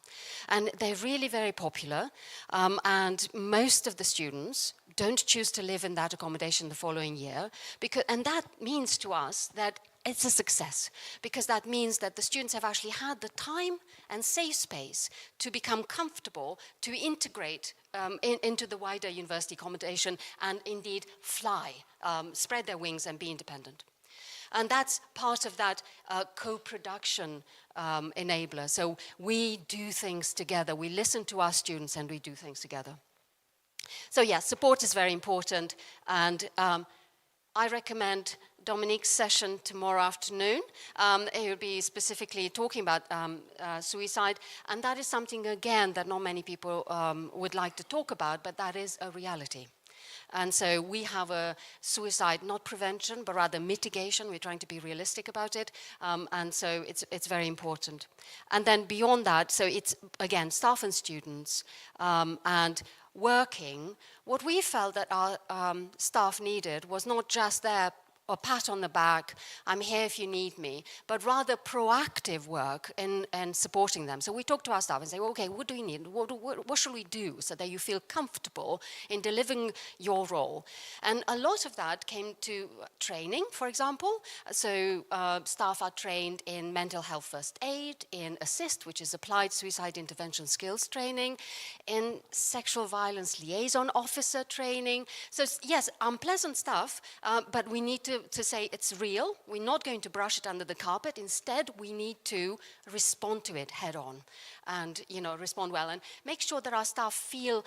And they're really very popular, and most of the students don't choose to live in that accommodation the following year, and that means to us that it's a success, because that means that the students have actually had the time and safe space to become comfortable, to integrate into the wider university accommodation, and indeed fly, spread their wings and be independent. And that's part of that co-production enabler. So we do things together. We listen to our students and we do things together. So yes, support is very important, and I recommend Dominique's session tomorrow afternoon. He will be specifically talking about suicide, and that is something, again, that not many people would like to talk about, but that is a reality. And so we have a suicide, not prevention, but rather mitigation. We're trying to be realistic about it. And so it's very important. And then beyond that, so it's, again, staff and students and working. What we felt that our staff needed was not just their or pat on the back, I'm here if you need me, but rather proactive work in supporting them. So we talk to our staff and say, well, okay, what do you need? What should we do so that you feel comfortable in delivering your role? And a lot of that came to training, for example. So staff are trained in mental health first aid, in ASSIST, which is applied suicide intervention skills training, in sexual violence liaison officer training. So yes, unpleasant stuff, but we need to say it's real. We're not going to brush it under the carpet. Instead, we need to respond to it head on and, respond well and make sure that our staff feel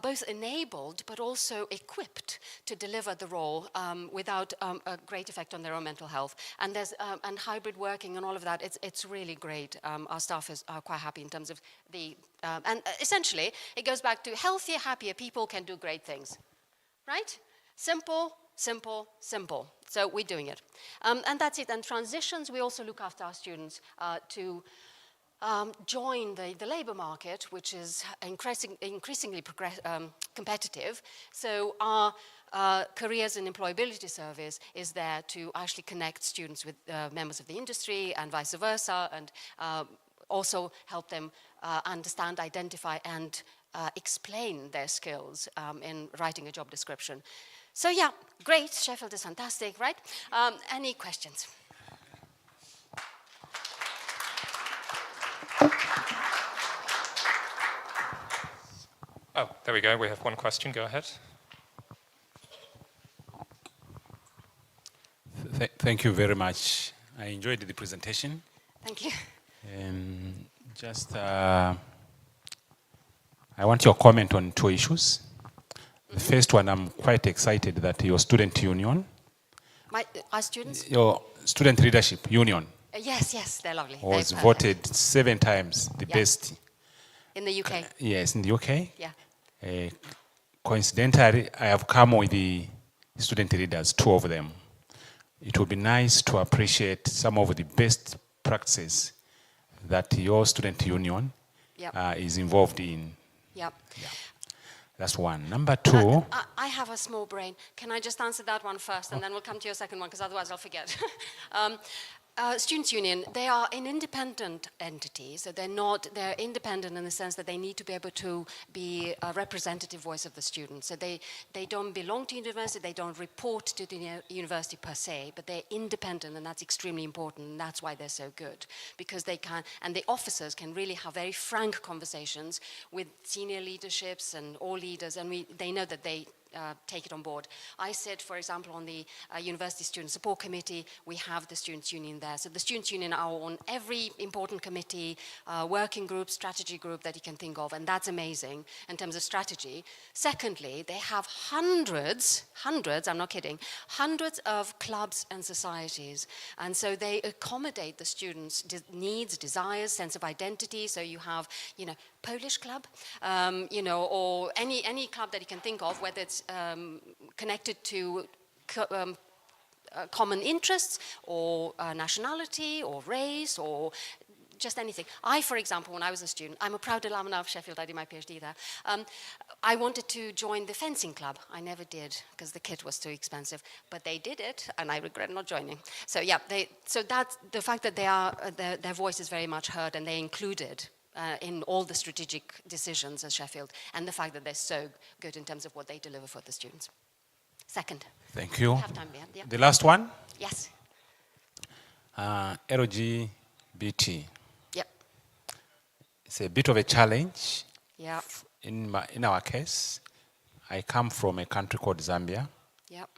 both enabled but also equipped to deliver the role without a great effect on their own mental health. And there's and hybrid working and all of that. It's really great. Our staff are quite happy in terms of the and essentially it goes back to healthier, happier people can do great things, right? Simple. Simple, simple. So we're doing it. And that's it. And transitions, we also look after our students to join the labor market, which is increasingly competitive. So our Careers and Employability Service is there to actually connect students with members of the industry and vice versa, and also help them understand, identify, and explain their skills in writing a job description. So yeah, great. Sheffield is fantastic, right? Any questions? Oh, there we go. We have one question. Go ahead. Thank you very much. I enjoyed the presentation. Thank you. Just, I want your comment on two issues. The first one, I'm quite excited that your student union, Our students? your student leadership union, Yes, they're lovely. was They're voted 7 times the best. in the UK. Yes, in the UK. Yeah. Coincidentally, I have come with the student leaders, 2 of them. It would be nice to appreciate some of the best practices that your student union is involved in. Yep. Yeah. That's one. Number 2. I have a small brain. Can I just answer that one first, and then we'll come to your second one, because otherwise I'll forget. Students' Union, they are an independent entity, so they're independent in the sense that they need to be able to be a representative voice of the students. So they don't belong to university, they don't report to the university per se, but they're independent, and that's extremely important, and that's why they're so good. Because they can, and the officers can really have very frank conversations with senior leaderships and all leaders, and they know that they take it on board. I said, for example, on the University Student Support Committee, we have the Students' Union there. So the Students' Union are on every important committee, working group, strategy group that you can think of, and that's amazing in terms of strategy. Secondly, they have hundreds, I'm not kidding, hundreds of clubs and societies. And so they accommodate the students' needs, desires, sense of identity. So you have, Polish club, or any club that you can think of, whether it's connected to common interests or nationality or race or just anything. I, for example, when I was a student, I'm a proud alumna of Sheffield, I did my PhD there. I wanted to join the fencing club. I never did because the kit was too expensive, but they did it and I regret not joining. So yeah, so that's the fact that their voice is very much heard and they're included in all the strategic decisions at Sheffield, and the fact that they're so good in terms of what they deliver for the students. Second. Thank you. We have time, yeah. The last one? Yes. LGBT. Yep. It's a bit of a challenge. Yeah. In our case, I come from a country called Zambia, Yep.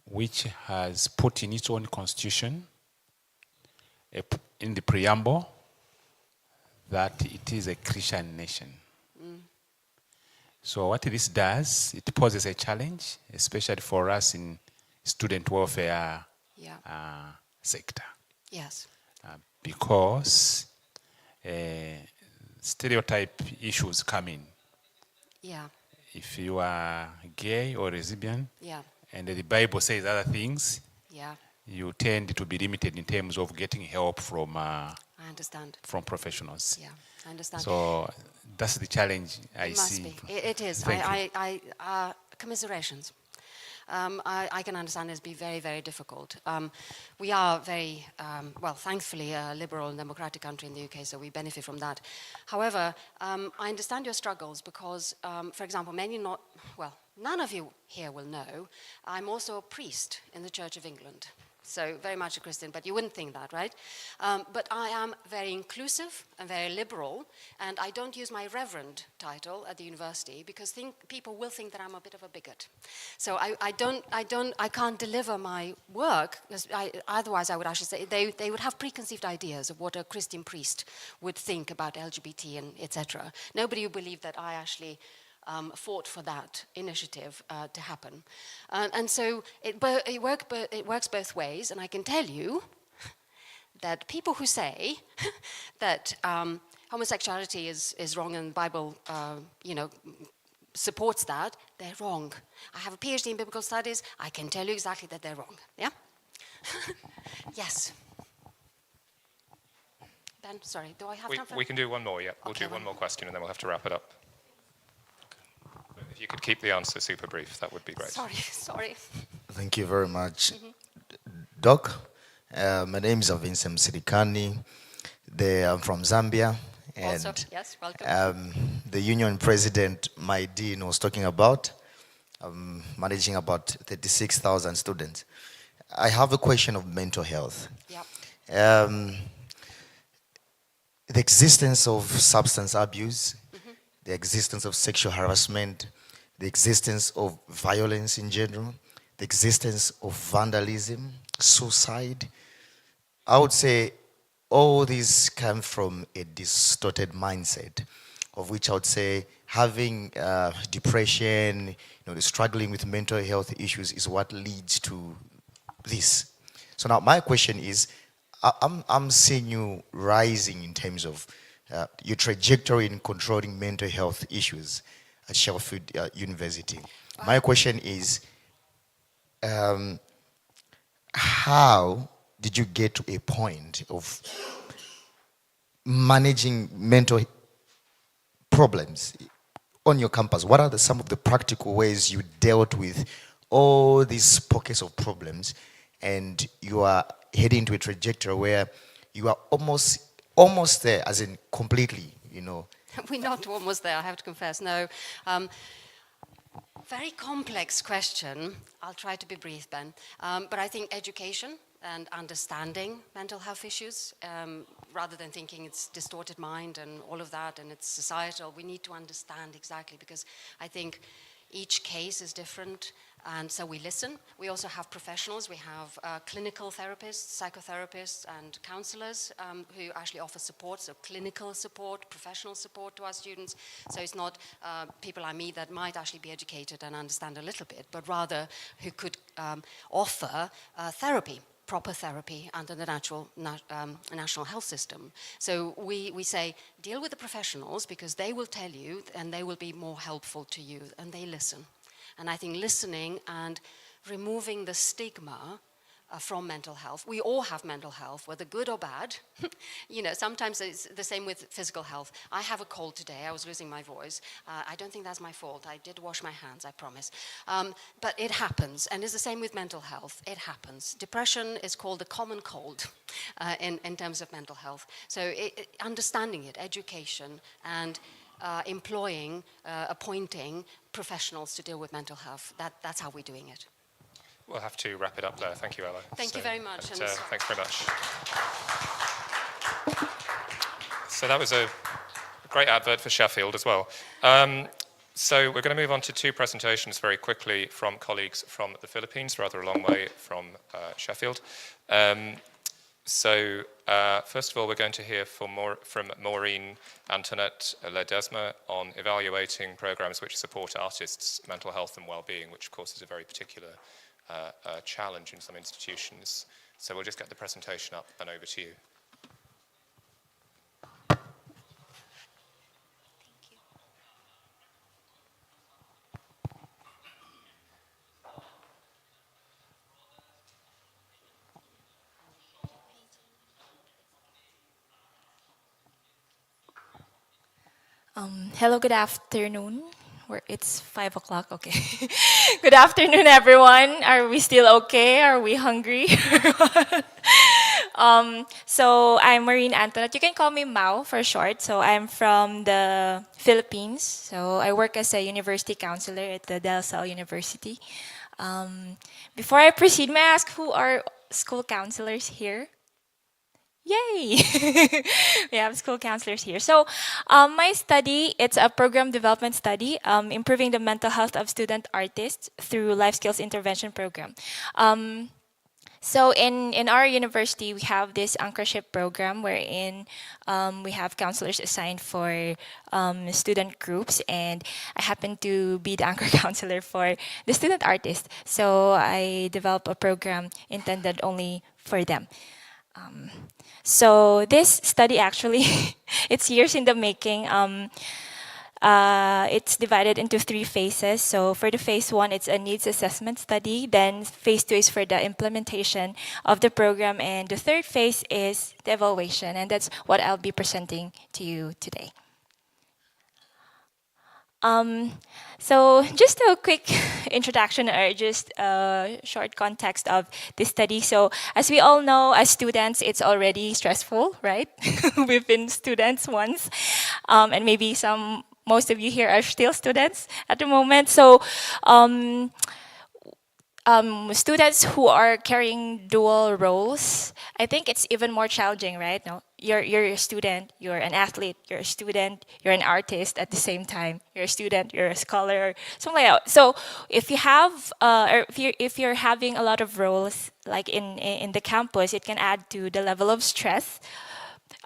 which has put in its own constitution, in the preamble, that it is a Christian nation. So what this does, it poses a challenge, especially for us in student welfare Yeah. sector. Yes. Because stereotype issues come in. Yeah. If you are gay or lesbian, Yeah. and the Bible says other things, Yeah. you tend to be limited in terms of getting help from I understand. professionals. Yeah, I understand. So that's the challenge I It must see. be. It is. Thank you. Commiserations. I can understand this be very, very difficult. We are very, well, thankfully, a liberal and democratic country in the UK, so we benefit from that. However, I understand your struggles because, for example, none of you here will know, I'm also a priest in the Church of England. So very much a Christian, but you wouldn't think that, right? But I am very inclusive and very liberal, and I don't use my reverend title at the university because people will think that I'm a bit of a bigot. So I can't deliver my work. Otherwise, I would actually say they would have preconceived ideas of what a Christian priest would think about LGBT and etc. Nobody would believe that I actually fought for that initiative to happen. And so it works both ways, and I can tell you that people who say that homosexuality is wrong and the Bible, supports that, they're wrong. I have a PhD in biblical studies, I can tell you exactly that they're wrong, yeah? Yes. Ben, sorry, do I have time for... We can do one more, yeah. We'll Okay, do one more question and then we'll have to wrap it up. If you could keep the answer super brief, that would be great. Sorry. Thank you very much, Doc. My name is Vincent Sirikani. I'm from Zambia. And Also, yes, welcome. the union president, my dean, was talking about managing about 36,000 students. I have a question of mental health. Yeah. The existence of substance abuse, the existence of sexual harassment, the existence of violence in general, the existence of vandalism, suicide. I would say all these come from a distorted mindset, of which I would say having depression, the struggling with mental health issues is what leads to this. So now my question is, I'm seeing you rising in terms of your trajectory in controlling mental health issues at Sheffield University. My question is, how did you get to a point of managing mental problems on your campus? What are some of the practical ways you dealt with all these pockets of problems, and you are heading to a trajectory where you are almost there, as in completely, We're not almost there, I have to confess, no. Very complex question. I'll try to be brief, Ben. But I think education and understanding mental health issues, rather than thinking it's distorted mind and all of that and it's societal, we need to understand exactly, because I think each case is different, and so we listen. We also have professionals. We have clinical therapists, psychotherapists, and counselors who actually offer support, so clinical support, professional support to our students. So it's not people like me that might actually be educated and understand a little bit, but rather who could offer therapy, proper therapy under the national health system. So we say, deal with the professionals, because they will tell you and they will be more helpful to you, and they listen. And I think listening and removing the stigma from mental health. We all have mental health, whether good or bad. Sometimes it's the same with physical health. I have a cold today. I was losing my voice. I don't think that's my fault. I did wash my hands, I promise. But it happens, and it's the same with mental health. It happens. Depression is called the common cold in terms of mental health. So understanding it, education, and appointing professionals to deal with mental health. That's how we're doing it. We'll have to wrap it up there. Thank you, Ella. Thank you very much. Thanks very much. So that was a great advert for Sheffield as well. So we're going to move on to two presentations very quickly from colleagues from the Philippines, rather a long way from Sheffield. So first of all, we're going to hear from Maureen Antoinette Ledesma on evaluating programs which support artists' mental health and well-being, which of course is a very particular a challenge in some institutions. So we'll just get the presentation up and over to you. Hello, good afternoon. It's 5 o'clock, okay. Good afternoon, everyone. Are we still okay? Are we hungry? So I'm Maureen Antoinette. You can call me Mao for short. So I'm from the Philippines. So I work as a university counselor at the De La Salle University. Before I proceed, may I ask who are school counselors here? Yay! We have school counselors here. So my study, it's a program development study, improving the mental health of student artists through life skills intervention program. So in our university, we have this anchorship program wherein we have counselors assigned for student groups, and I happen to be the anchor counselor for the student artists. So I developed a program intended only for them. So this study actually, it's years in the making. It's divided into 3 phases. So for the phase 1, it's a needs assessment study. Then phase 2 is for the implementation of the program. And the third phase is the evaluation. And that's what I'll be presenting to you today. So just a quick introduction or just a short context of this study. So as we all know, as students, it's already stressful, right? We've been students once, and maybe most of you here are still students at the moment. So students who are carrying dual roles, I think it's even more challenging, right? No, you're a student, you're an athlete, you're a student, you're an artist at the same time. You're a student, you're a scholar, something like that. So if you have, or if you're having a lot of roles, like in the campus, it can add to the level of stress.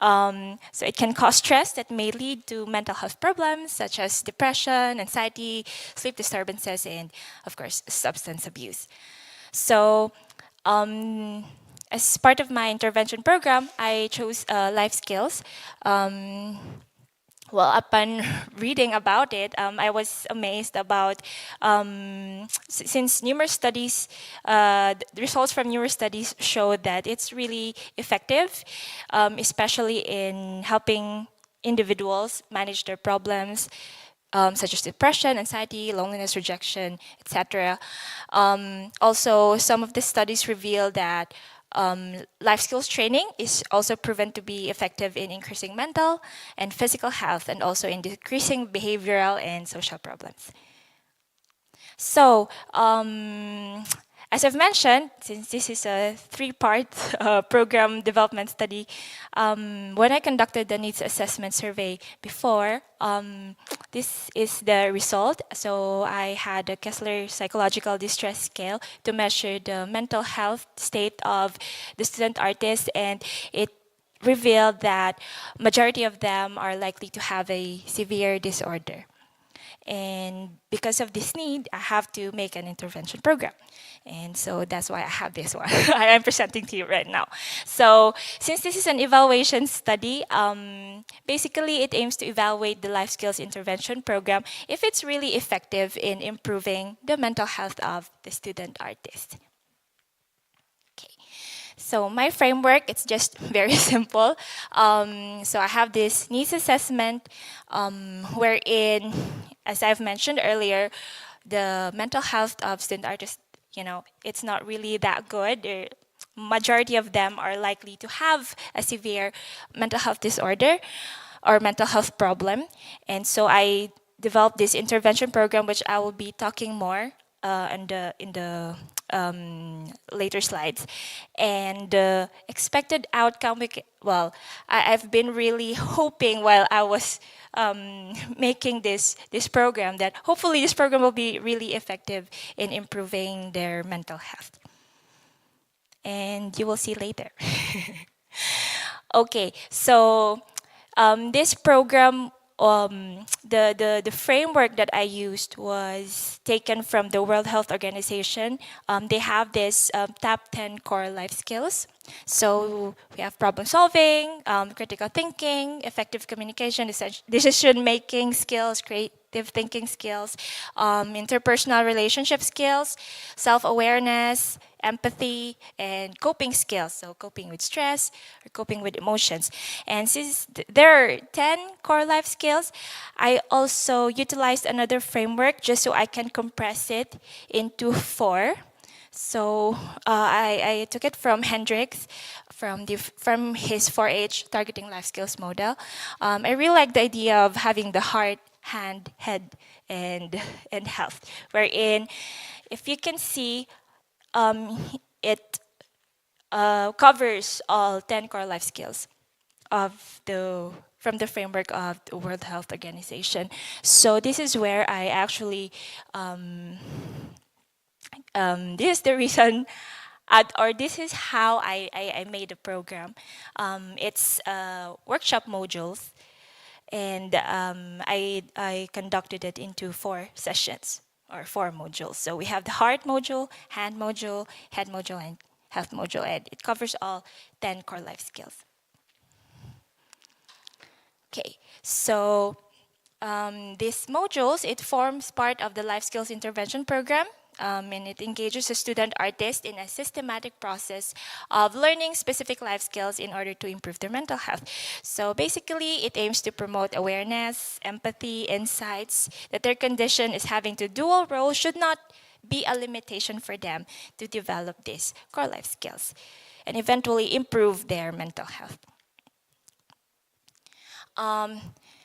So it can cause stress that may lead to mental health problems such as depression, anxiety, sleep disturbances, and of course, substance abuse. So as part of my intervention program, I chose life skills. Well, upon reading about it, I was amazed about since numerous studies, the results from numerous studies show that it's really effective, especially in helping individuals manage their problems, such as depression, anxiety, loneliness, rejection, etc. Also, some of the studies reveal that life skills training is also proven to be effective in increasing mental and physical health and also in decreasing behavioral and social problems. So, as I've mentioned, since this is a 3-part program development study, when I conducted the needs assessment survey before, this is the result. So I had a Kessler psychological distress scale to measure the mental health state of the student artists, and it revealed that majority of them are likely to have a severe disorder. And because of this need, I have to make an intervention program. And so that's why I have this one. I am presenting to you right now. So since this is an evaluation study, basically it aims to evaluate the life skills intervention program if it's really effective in improving the mental health of the student artist. So my framework, it's just very simple. So I have this needs assessment wherein, as I've mentioned earlier, the mental health of student artists, it's not really that good. Majority of them are likely to have a severe mental health disorder or mental health problem. And so I developed this intervention program, which I will be talking more in the later slides. And the expected outcome, I've been really hoping while I was making this program that hopefully this program will be really effective in improving their mental health. And you will see later. Okay, so this program the framework that I used was taken from the World Health Organization. They have this top 10 core life skills. So we have problem solving, critical thinking, effective communication, decision making skills, creative thinking skills, interpersonal relationship skills, self awareness, empathy, and coping skills. So coping with stress or coping with emotions. And since there are 10 core life skills, I also utilized another framework just so I can compress it into 4. So I took it from Hendricks, from his 4H targeting life skills model. I really like the idea of having the heart, hand, head, and health, wherein if you can see, it covers all 10 core life skills from the framework of the World Health Organization. So this is where I actually this is the reason, or this is how I made the program. It's workshop modules, and I conducted it into 4 sessions or 4 modules. So we have the heart module, hand module, head module, and health module, and it covers all 10 core life skills. Okay, so these modules, it forms part of the life skills intervention program. And it engages a student artist in a systematic process of learning specific life skills in order to improve their mental health. So basically, it aims to promote awareness, empathy, insights that their condition is having to dual role should not be a limitation for them to develop these core life skills and eventually improve their mental health.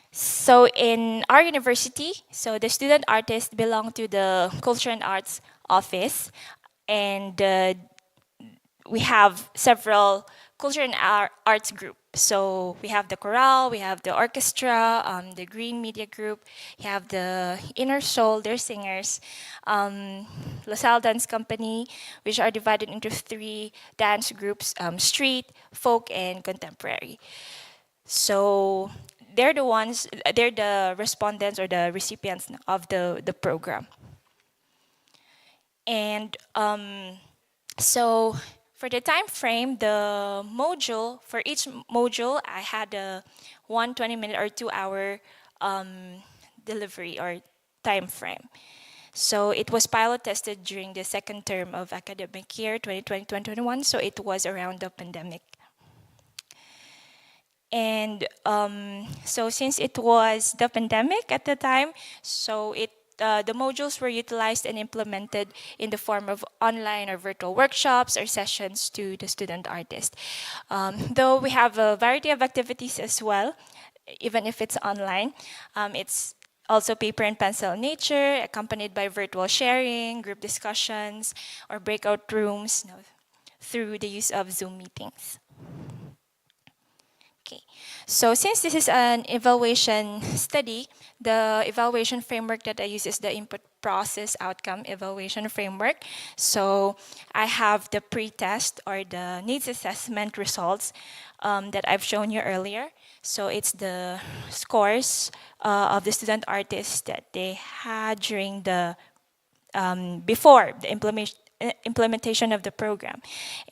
So in our university, so the student artists belong to the Culture and Arts Office, and we have several culture and arts groups. So we have the chorale, we have the orchestra, the Green Media Group, we have the Inner Soul, their singers, LaSalle Dance Company, which are divided into 3 dance groups, street, folk, and contemporary. So they're the respondents or the recipients of the program. And so for the time frame, for each module, I had a 120-minute or 2-hour delivery or time frame. So it was pilot tested during the second term of academic year 2020-2021, so it was around the pandemic. And so since it was the pandemic at the time, so the modules were utilized and implemented in the form of online or virtual workshops or sessions to the student artist. Though we have a variety of activities as well, even if it's online, it's also paper and pencil nature, accompanied by virtual sharing, group discussions, or breakout rooms, through the use of Zoom meetings. Okay, so since this is an evaluation study, the evaluation framework that I use is the input process outcome evaluation framework. So I have the pre-test or the needs assessment results that I've shown you earlier. So it's the scores of the student artists that they had during the before the implementation of the program.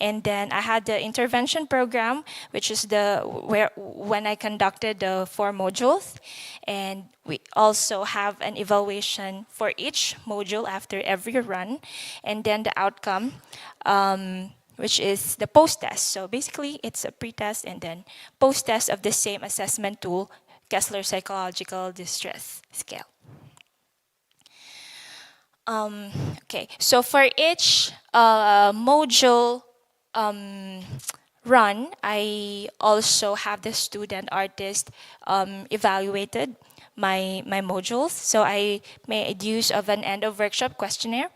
And then I had the intervention program, which is when I conducted the 4 modules. And we also have an evaluation for each module after every run. And then the outcome, which is the post-test. So basically, it's a pre-test and then post-test of the same assessment tool, Kessler Psychological Distress Scale. Okay, so for each module run, I also have the student artist evaluated my modules. So I made use of an end of workshop questionnaire.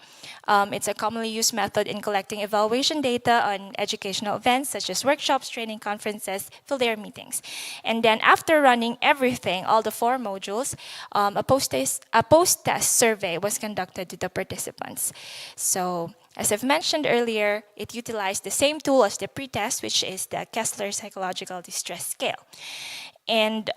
It's a commonly used method in collecting evaluation data on educational events such as workshops, training, conferences, field day meetings. And then after running everything, all the 4 modules, a post-test survey was conducted to the participants. So as I've mentioned earlier, it utilized the same tool as the pre-test, which is the Kessler Psychological Distress Scale. And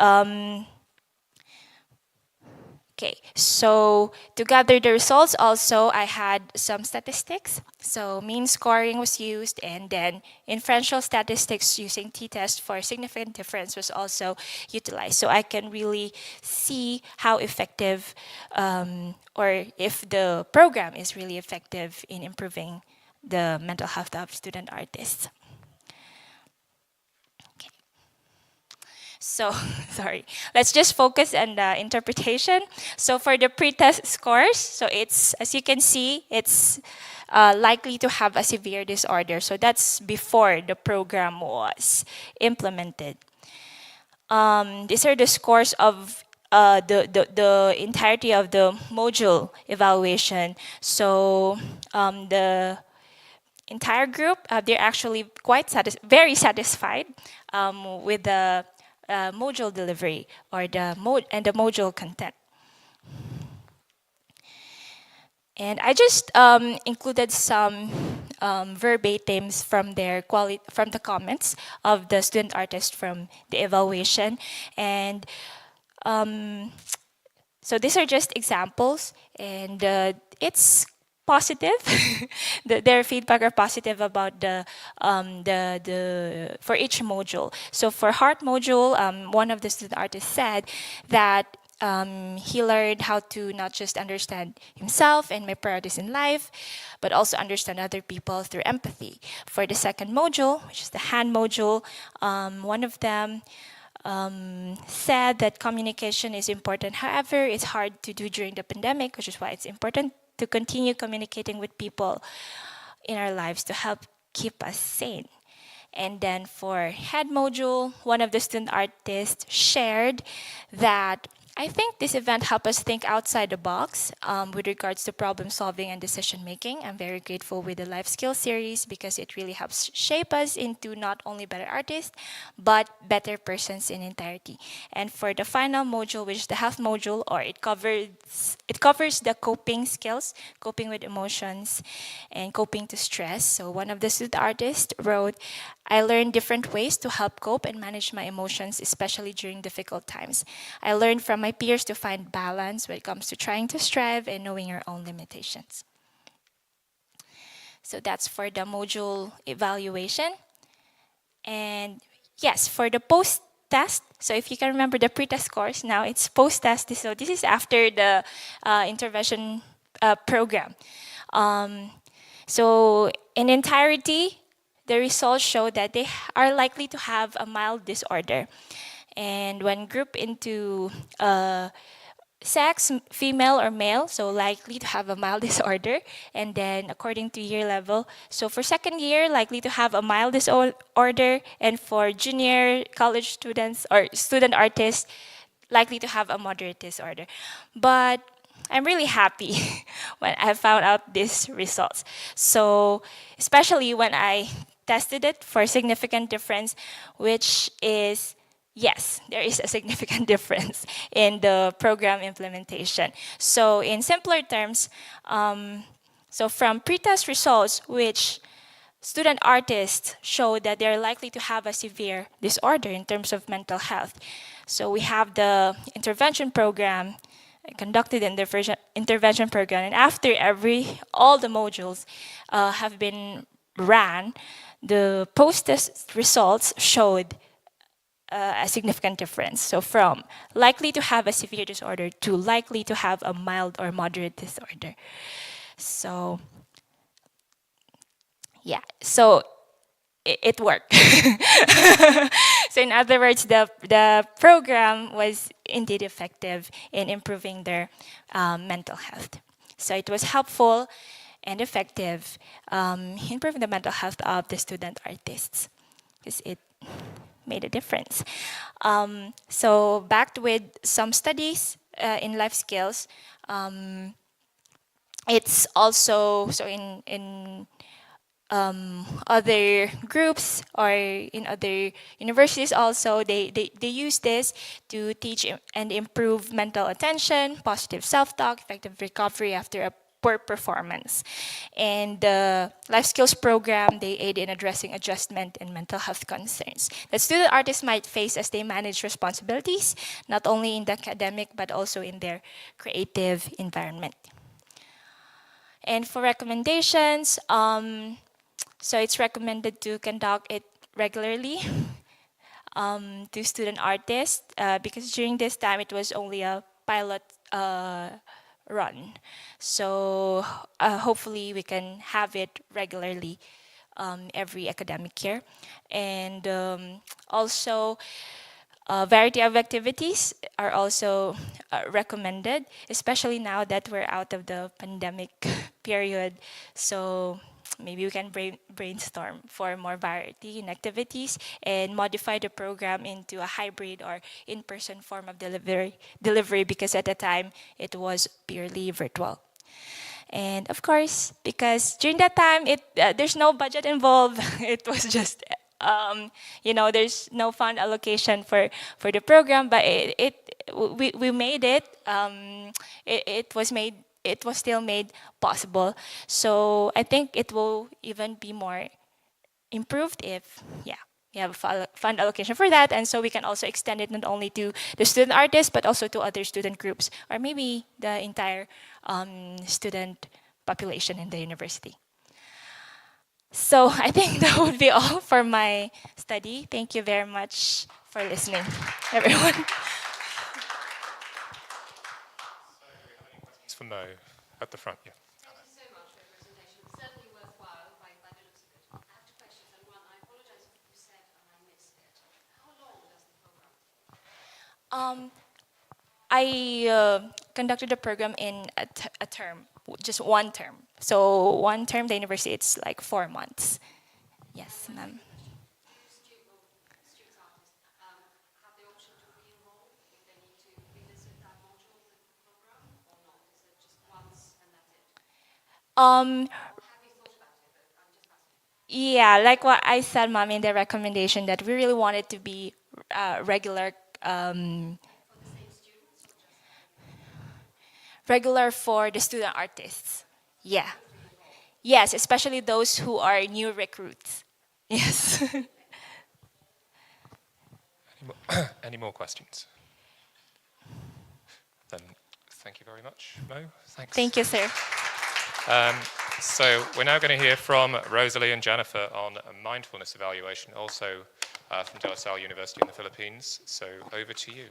Okay, so to gather the results also, I had some statistics. So mean scoring was used, and then inferential statistics using t-test for significant difference was also utilized. So I can really see how effective or if the program is really effective in improving the mental health of student artists. So, sorry. Let's just focus on the interpretation. So for the pretest scores, so it's, as you can see, it's likely to have a severe disorder. So that's before the program was implemented. These are the scores of the entirety of the module evaluation. So the entire group, they're actually very satisfied with the module delivery or the module content. And I just included some verbatims from from the comments of the student artist from the evaluation. And so these are just examples, and it's positive. Their feedback are positive about the for each module. So for heart module, one of the student artists said that he learned how to not just understand himself and my priorities in life, but also understand other people through empathy. For the second module, which is the hand module, one of them said that communication is important. However, it's hard to do during the pandemic, which is why it's important to continue communicating with people in our lives to help keep us sane. And then for head module, one of the student artists shared that I think this event helped us think outside the box with regards to problem solving and decision making. I'm very grateful with the life skills series because it really helps shape us into not only better artists, but better persons in entirety. And for the final module, which is the health module, or it covers the coping skills, coping with emotions, and coping to stress. So one of the student artists wrote, I learned different ways to help cope and manage my emotions, especially during difficult times. I learned from my peers to find balance when it comes to trying to strive and knowing your own limitations. So that's for the module evaluation. And yes, for the post-test, so if you can remember the pre-test scores, now it's post-test. So this is after the intervention program. So in entirety, the results show that they are likely to have a mild disorder. And when grouped into sex, female or male, so likely to have a mild disorder. And then according to year level, so for second year, likely to have a mild disorder. And for junior college students or student artists, likely to have a moderate disorder. But I'm really happy when I found out these results. So especially when I tested it for significant difference, which is, yes, there is a significant difference in the program implementation. So in simpler terms, so from pretest results, which student artists showed that they're likely to have a severe disorder in terms of mental health. So we have the intervention program, conducted in the intervention program, and after all the modules have been ran, the post-test results showed a significant difference. So from likely to have a severe disorder to likely to have a mild or moderate disorder. So yeah, so it worked. So in other words, the program was indeed effective in improving their mental health. So it was helpful and effective improving the mental health of the student artists because it made a difference. So backed with some studies in life skills, it's also, so in other groups or in other universities also, they use this to teach and improve mental attention, positive self-talk, effective recovery after a poor performance. And the life skills program, they aid in addressing adjustment and mental health concerns that student artists might face as they manage responsibilities, not only in the academic, but also in their creative environment. And for recommendations, so it's recommended to conduct it regularly to student artists because during this time it was only a pilot run. So hopefully we can have it regularly every academic year. And also variety of activities are also recommended, especially now that we're out of the pandemic period. So maybe we can brainstorm for more variety in activities and modify the program into a hybrid or in-person form of delivery because at the time it was purely virtual. And of course, because during that time, there's no budget involved. It was just, there's no fund allocation for the program, but we made it. It was still made possible. So I think it will even be more improved if, we have a fund allocation for that, and so we can also extend it not only to the student artists, but also to other student groups, or maybe the entire student population in the university. So I think that would be all for my study. Thank you very much for listening, everyone. It's for Mo at the front. Yeah. Thank you so much for your presentation. Certainly worthwhile by the looks of it. I have two questions, and one, I apologize if you said and I missed it. How long does the program take? I conducted the program in a term, just one term. So one term, the university, it's like 4 months. Yes, ma'am. Student artists have the option to re-enroll if they need to revisit that module of the program or not? Is it just once and that's it? Um, Have you thought about it? But I'm just asking. yeah, like what I said, ma'am, in the recommendation that we really want it to be regular. Regular for the student artists. Yeah. Yes, especially those who are new recruits. Yes. Any more questions? Then thank you very much, Mo. Thanks. Thank you, sir. So we're now going to hear from Rosalie and Jennifer on mindfulness evaluation, also from De La Salle University in the Philippines. So over to you.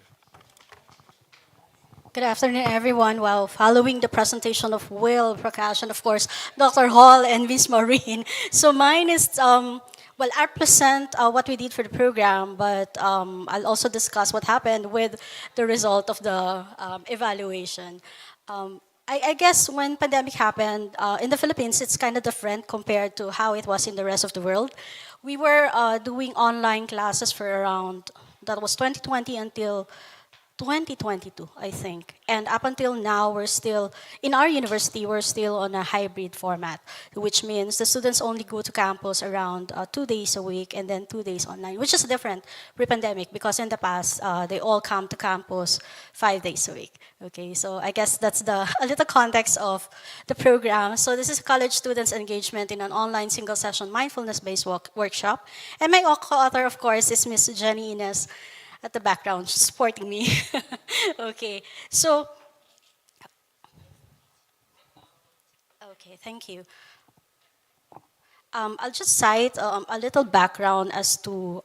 Good afternoon, everyone. Well, following the presentation of Will, Prakash, and of course, Dr. Hall and Ms. Maureen. So mine is, I'll present what we did for the program, but I'll also discuss what happened with the result of the evaluation. I guess when pandemic happened, in the Philippines, it's kind of different compared to how it was in the rest of the world. We were doing online classes for around, that was 2020 until 2022, I think. And up until now, we're still, in our university, we're still on a hybrid format, which means the students only go to campus around 2 days a week and then 2 days online, which is different pre-pandemic because in the past, they all come to campus 5 days a week. Okay, so I guess that's a little context of the program. So this is college students' engagement in an online single-session mindfulness-based workshop. And my co-author, of course, is Miss Jenny Ines, at the background, supporting me. Okay, so, okay, thank you. I'll just cite a little background as to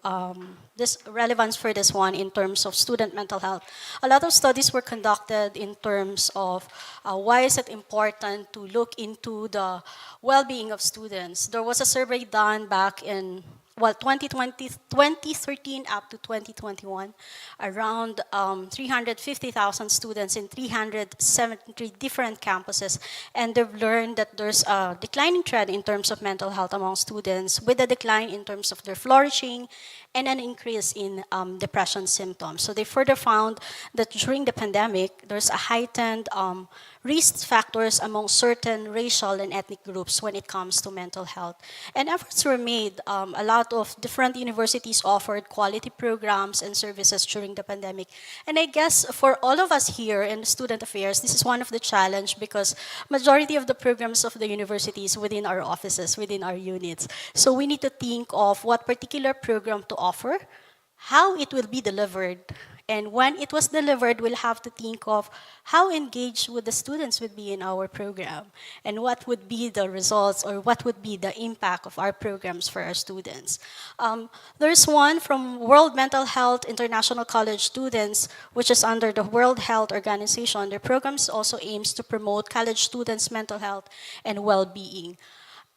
this relevance for this one in terms of student mental health. A lot of studies were conducted in terms of why is it important to look into the well-being of students. There was a survey done back in 2013 up to 2021, around 350,000 students in 373 different campuses, and they've learned that there's a declining trend in terms of mental health among students, with a decline in terms of their flourishing and an increase in depression symptoms. So they further found that during the pandemic, there's a heightened risk factors among certain racial and ethnic groups when it comes to mental health. And efforts were made. A lot of different universities offered quality programs and services during the pandemic. And I guess for all of us here in student affairs, this is one of the challenge because majority of the programs of the universities within our offices, within our units. So we need to think of what particular program to offer, how it will be delivered, and when it was delivered, we'll have to think of how engaged would the students would be in our program, and what would be the results or what would be the impact of our programs for our students. There's one from World Mental Health International College students, which is under the World Health Organization. Their programs also aims to promote college students' mental health and well-being.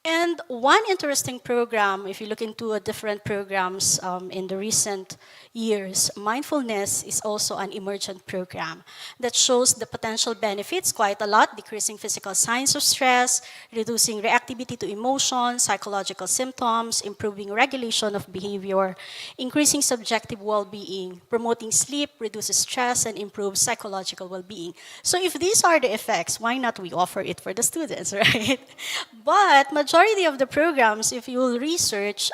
And one interesting program, if you look into different programs in the recent years, mindfulness is also an emergent program that shows the potential benefits quite a lot, decreasing physical signs of stress, reducing reactivity to emotions, psychological symptoms, improving regulation of behavior, increasing subjective well-being, promoting sleep, reduces stress, and improves psychological well-being. So if these are the effects, why not we offer it for the students, right? But majority of the programs, if you will research,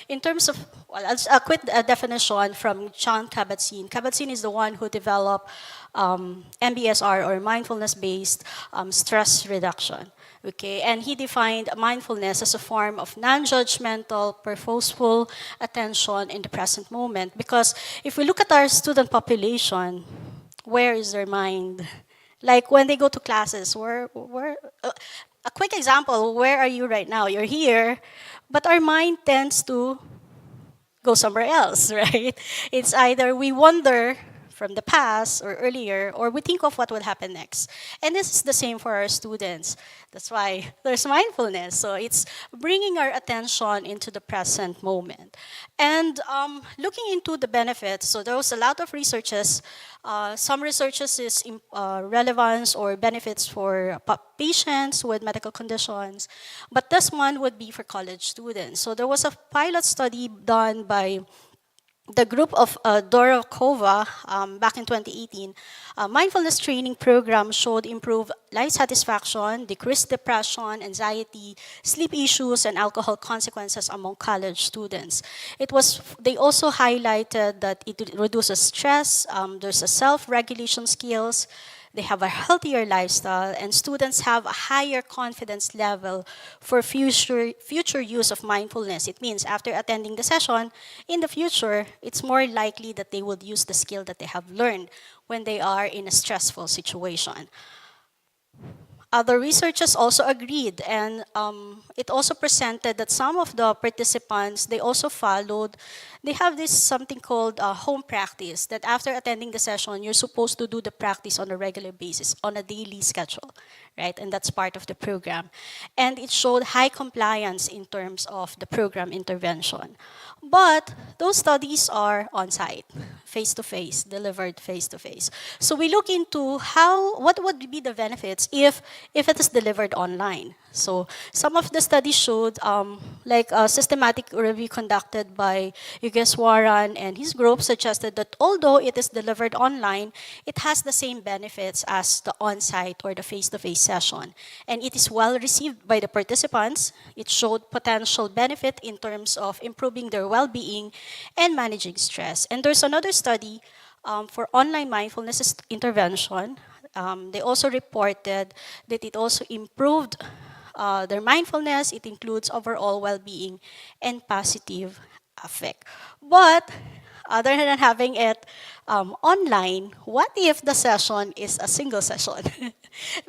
in terms of, well, a quick definition from John Kabat-Zinn. Kabat-Zinn is the one who developed MBSR, or mindfulness-based stress reduction. Okay, and he defined mindfulness as a form of non-judgmental, purposeful attention in the present moment. Because if we look at our student population, where is their mind? Like when they go to classes, a quick example, where are you right now? You're here, but our mind tends to go somewhere else, right? It's either we wonder from the past or earlier, or we think of what would happen next. And this is the same for our students. That's why there's mindfulness. So it's bringing our attention into the present moment. And looking into the benefits, so there was a lot of researches. Some researches is relevance or benefits for patients with medical conditions, but this one would be for college students. So there was a pilot study done by the group of Dorokova back in 2018. Mindfulness training program showed improved life satisfaction, decreased depression, anxiety, sleep issues, and alcohol consequences among college students. They also highlighted that it reduces stress, there's a self-regulation skills, they have a healthier lifestyle, and students have a higher confidence level for future use of mindfulness. It means after attending the session, in the future, it's more likely that they will use the skill that they have learned when they are in a stressful situation. Other researchers also agreed, and it also presented that some of the participants, they also followed, they have this something called home practice, that after attending the session, you're supposed to do the practice on a regular basis, on a daily schedule, right? And that's part of the program. And it showed high compliance in terms of the program intervention. But those studies are on-site, face-to-face, delivered face-to-face. So we look into what would be the benefits if it is delivered online. So some of the studies showed, like a systematic review conducted by Yugeswaran and his group suggested that although it is delivered online, it has the same benefits as the on-site or the face-to-face session. And it is well received by the participants. It showed potential benefit in terms of improving their well-being and managing stress. And there's another study for online mindfulness intervention. They also reported that it also improved their mindfulness. It includes overall well-being and positive affect. But other than having it online, what if the session is a single session?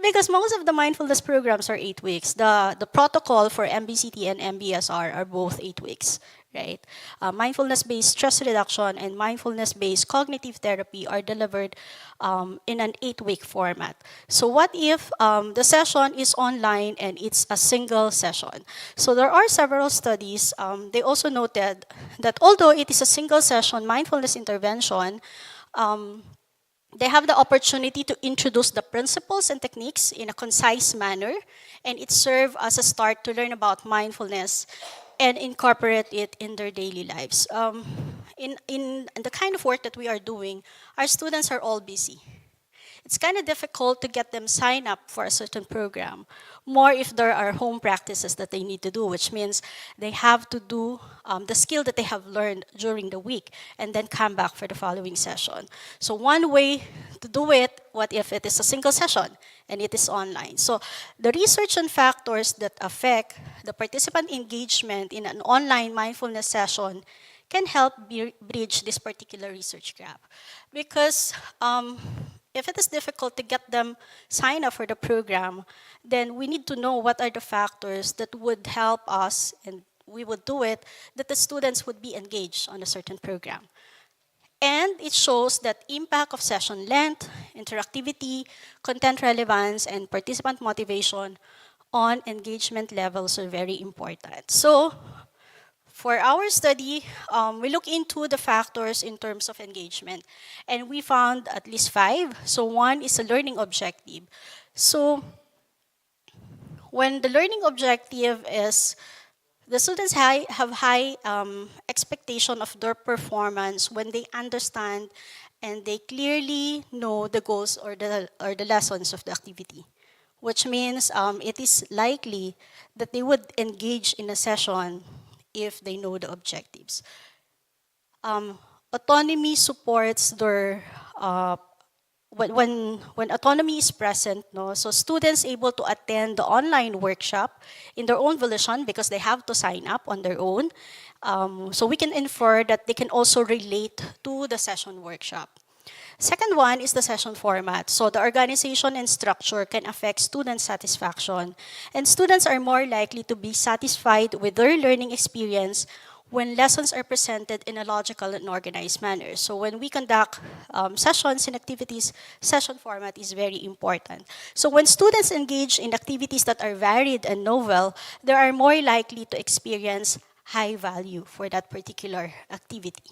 Because most of the mindfulness programs are 8 weeks. The protocol for MBCT and MBSR are both 8 weeks, right? Mindfulness-based stress reduction and mindfulness-based cognitive therapy are delivered in an 8-week format. So what if the session is online and it's a single session? So there are several studies. They also noted that although it is a single session mindfulness intervention, they have the opportunity to introduce the principles and techniques in a concise manner, and it serves as a start to learn about mindfulness and incorporate it in their daily lives. In the kind of work that we are doing, our students are all busy. it's kind of difficult to get them sign up for a certain program. More if there are home practices that they need to do, which means they have to do the skill that they have learned during the week and then come back for the following session. So one way to do it, what if it is a single session and it is online? So the research on factors that affect the participant engagement in an online mindfulness session can help bridge this particular research gap. Because if it is difficult to get them sign up for the program, then we need to know what are the factors that would help us, and we would do it, that the students would be engaged on a certain program. And it shows that impact of session length, interactivity, content relevance, and participant motivation on engagement levels are very important. So for our study, we look into the factors in terms of engagement, and we found at least 5. So one is a learning objective. So when the learning objective is the students have high expectation of their performance when they understand and they clearly know the goals or the lessons of the activity, which means it is likely that they would engage in a session if they know the objectives. Autonomy supports their when autonomy is present, no, so students able to attend the online workshop in their own volition because they have to sign up on their own. So we can infer that they can also relate to the session workshop. Second one is the session format. So the organization and structure can affect student satisfaction. And students are more likely to be satisfied with their learning experience when lessons are presented in a logical and organized manner. So when we conduct sessions and activities, session format is very important. So when students engage in activities that are varied and novel, they are more likely to experience high value for that particular activity.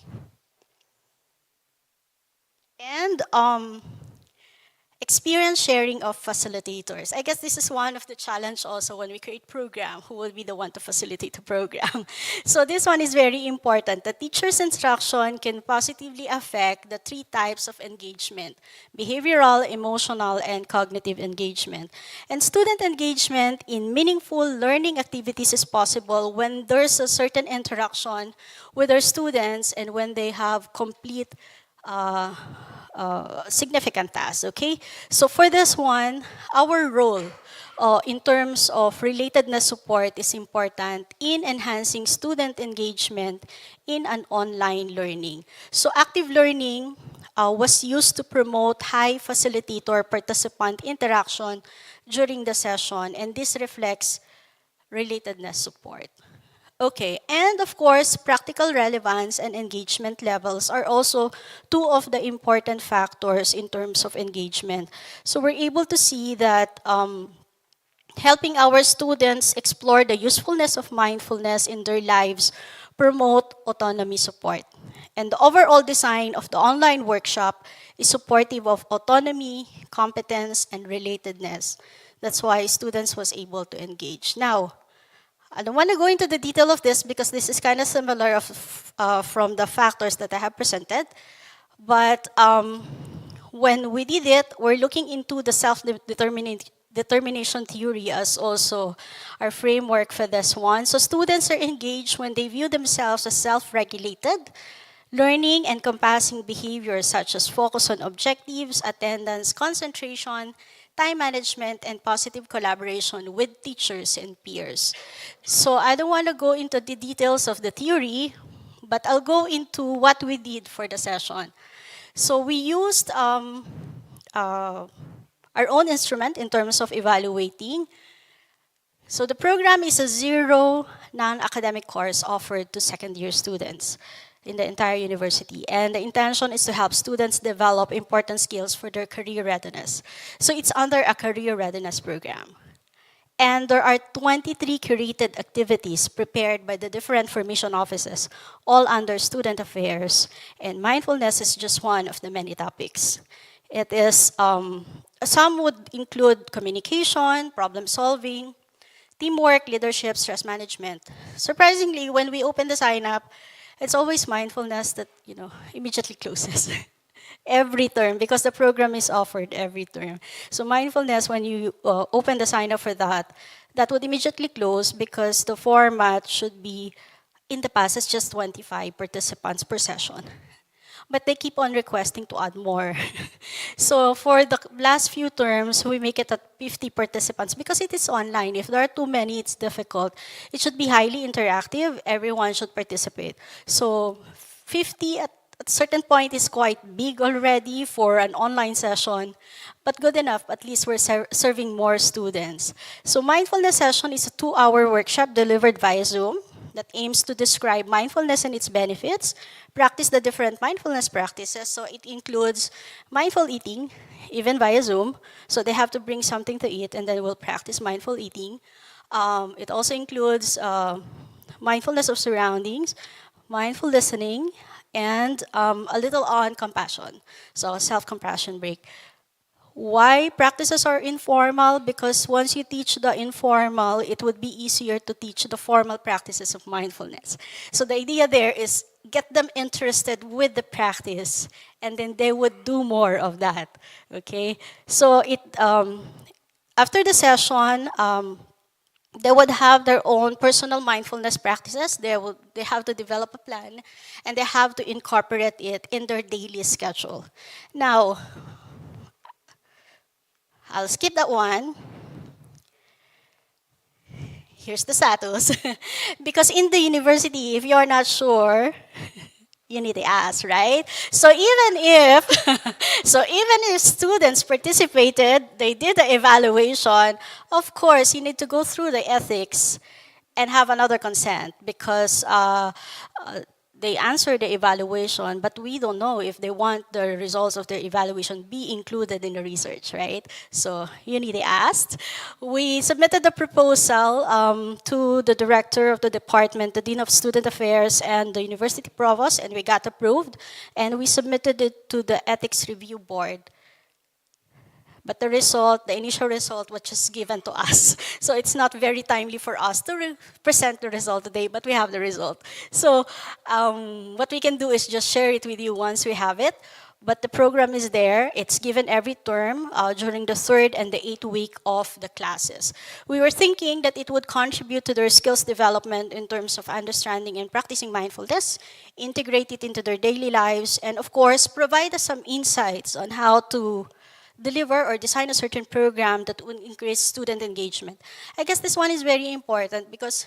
And experience sharing of facilitators. I guess this is one of the challenge also when we create program, who will be the one to facilitate the program. So this one is very important. The teacher's instruction can positively affect the 3 types of engagement: behavioral, emotional, and cognitive engagement. And student engagement in meaningful learning activities is possible when there's a certain interaction with their students and when they have complete significant tasks, okay? So for this one, our role in terms of relatedness support is important in enhancing student engagement in an online learning. So active learning was used to promote high facilitator participant interaction during the session, and this reflects relatedness support. Okay, and of course, practical relevance and engagement levels are also 2 of the important factors in terms of engagement. So we're able to see that helping our students explore the usefulness of mindfulness in their lives promote autonomy support. And the overall design of the online workshop is supportive of autonomy, competence, and relatedness. That's why students was able to engage. Now, I don't want to go into the detail of this because this is kind of similar from the factors that I have presented. But when we did it, we're looking into the self-determination theory as also our framework for this one. So students are engaged when they view themselves as self-regulated, learning encompassing behaviors such as focus on objectives, attendance, concentration, time management, and positive collaboration with teachers and peers. So I don't want to go into the details of the theory, but I'll go into what we did for the session. So we used our own instrument in terms of evaluating. So the program is a 0 non-academic course offered to second-year students in the entire university. And the intention is to help students develop important skills for their career readiness. So it's under a career readiness program. And there are 23 curated activities prepared by the different formation offices, all under student affairs. And mindfulness is just one of the many topics. It is, some would include communication, problem solving, teamwork, leadership, stress management. Surprisingly, when we open the sign up, it's always mindfulness that, immediately closes. every term because the program is offered every term. So mindfulness, when you open the sign up for that, that would immediately close because the format should be, in the past, it's just 25 participants per session. But they keep on requesting to add more. So for the last few terms, we make it at 50 participants because it is online. If there are too many, it's difficult. It should be highly interactive. Everyone should participate. So 50 at a certain point is quite big already for an online session, but good enough. At least we're serving more students. So mindfulness session is a 2-hour workshop delivered via Zoom that aims to describe mindfulness and its benefits, practice the different mindfulness practices. So it includes mindful eating, even via Zoom. So they have to bring something to eat, and then we'll practice mindful eating. It also includes mindfulness of surroundings, mindful listening, and a little on compassion. So a self-compassion break. Why practices are informal? Because once you teach the informal, it would be easier to teach the formal practices of mindfulness. So the idea there is get them interested with the practice, and then they would do more of that. Okay. So after the session, they would have their own personal mindfulness practices. They have to develop a plan, and they have to incorporate it in their daily schedule. Now, I'll skip that one. Here's the status. Because in the university, if you're not sure, you need to ask, right? So even if students participated, they did the evaluation, of course you need to go through the ethics and have another consent because they answer the evaluation, but we don't know if they want the results of their evaluation be included in the research, right? So you need to ask. We submitted the proposal to the director of the department, the dean of student affairs, and the university provost, and we got approved. And we submitted it to the ethics review board. But the result, the initial result, was just given to us. So it's not very timely for us to present the result today, but we have the result. So what we can do is just share it with you once we have it. But the program is there. It's given every term during the 3rd and the 8th week of the classes. We were thinking that it would contribute to their skills development in terms of understanding and practicing mindfulness, integrate it into their daily lives, and of course, provide us some insights on how to deliver or design a certain program that would increase student engagement. I guess this one is very important because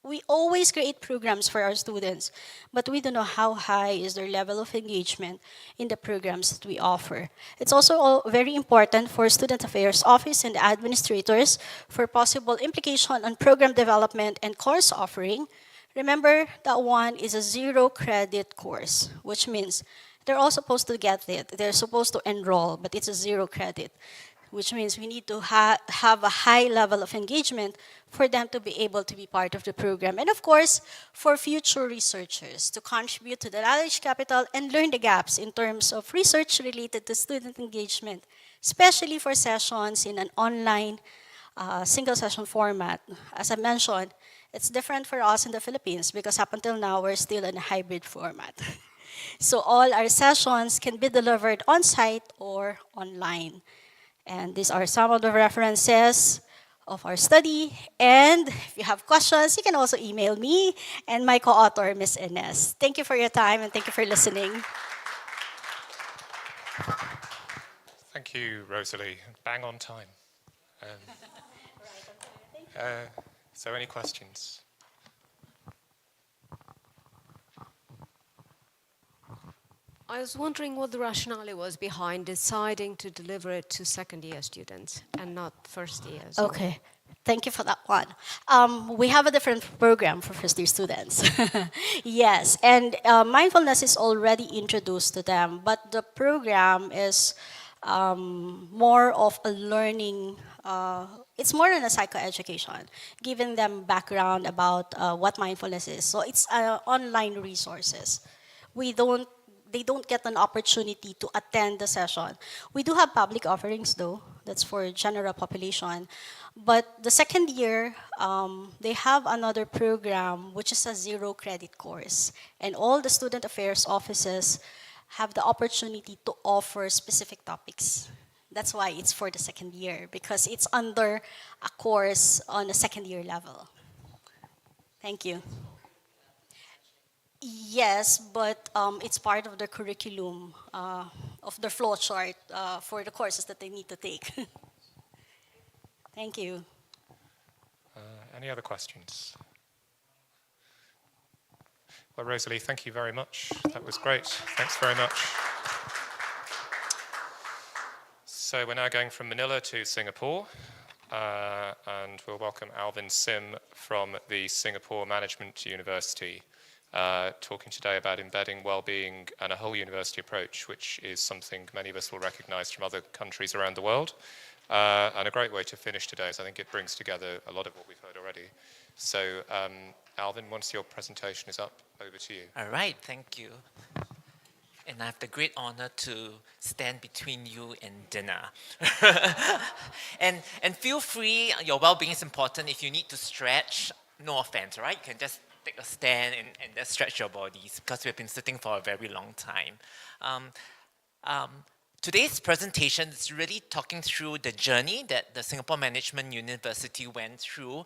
we always create programs for our students, but we don't know how high is their level of engagement in the programs that we offer. It's also very important for Student Affairs Office and administrators for possible implication on program development and course offering. Remember, that one is a 0-credit course, which means they're all supposed to get it. They're supposed to enroll, but it's a 0 credit, which means we need to have a high level of engagement for them to be able to be part of the program. And of course, for future researchers to contribute to the knowledge capital and learn the gaps in terms of research related to student engagement, especially for sessions in an online single session format. As I mentioned, it's different for us in the Philippines because up until now, we're still in a hybrid format. So all our sessions can be delivered on-site or online. And these are some of the references of our study. And if you have questions, you can also email me and my co-author, Ms. Ines. Thank you for your time and thank you for listening. Thank you, Rosalie. Bang on time. So any questions? I was wondering what the rationale was behind deciding to deliver it to second-year students and not first years. Okay, thank you for that one. We have a different program for first-year students. Yes, and mindfulness is already introduced to them, but the program is more of a learning, it's more than a psychoeducation, giving them background about what mindfulness is. So it's online resources. They don't get an opportunity to attend the session. We do have public offerings though, that's for general population. But the second year, they have another program which is a 0-credit course. And all the student affairs offices have the opportunity to offer specific topics. That's why it's for the second year, because it's under a course on the second year level. Thank you. Yes, but it's part of the curriculum of the flow chart for the courses that they need to take. Thank you. Any other questions? Well, Rosalie, thank you very much. That was great. Thanks very much. So we're now going from Manila to Singapore, and we'll welcome Alvin Sim from the Singapore Management University, talking today about embedding well-being and a whole university approach, which is something many of us will recognize from other countries around the world. And a great way to finish today, is I think it brings together a lot of what we've heard already. So, Alvin, once your presentation is up, over to you. All right, thank you. And I have the great honor to stand between you and dinner. and feel free, your well-being is important. If you need to stretch, no offense, right? You can just take a stand and just stretch your bodies, because we've been sitting for a very long time. Today's presentation is really talking through the journey that the Singapore Management University went through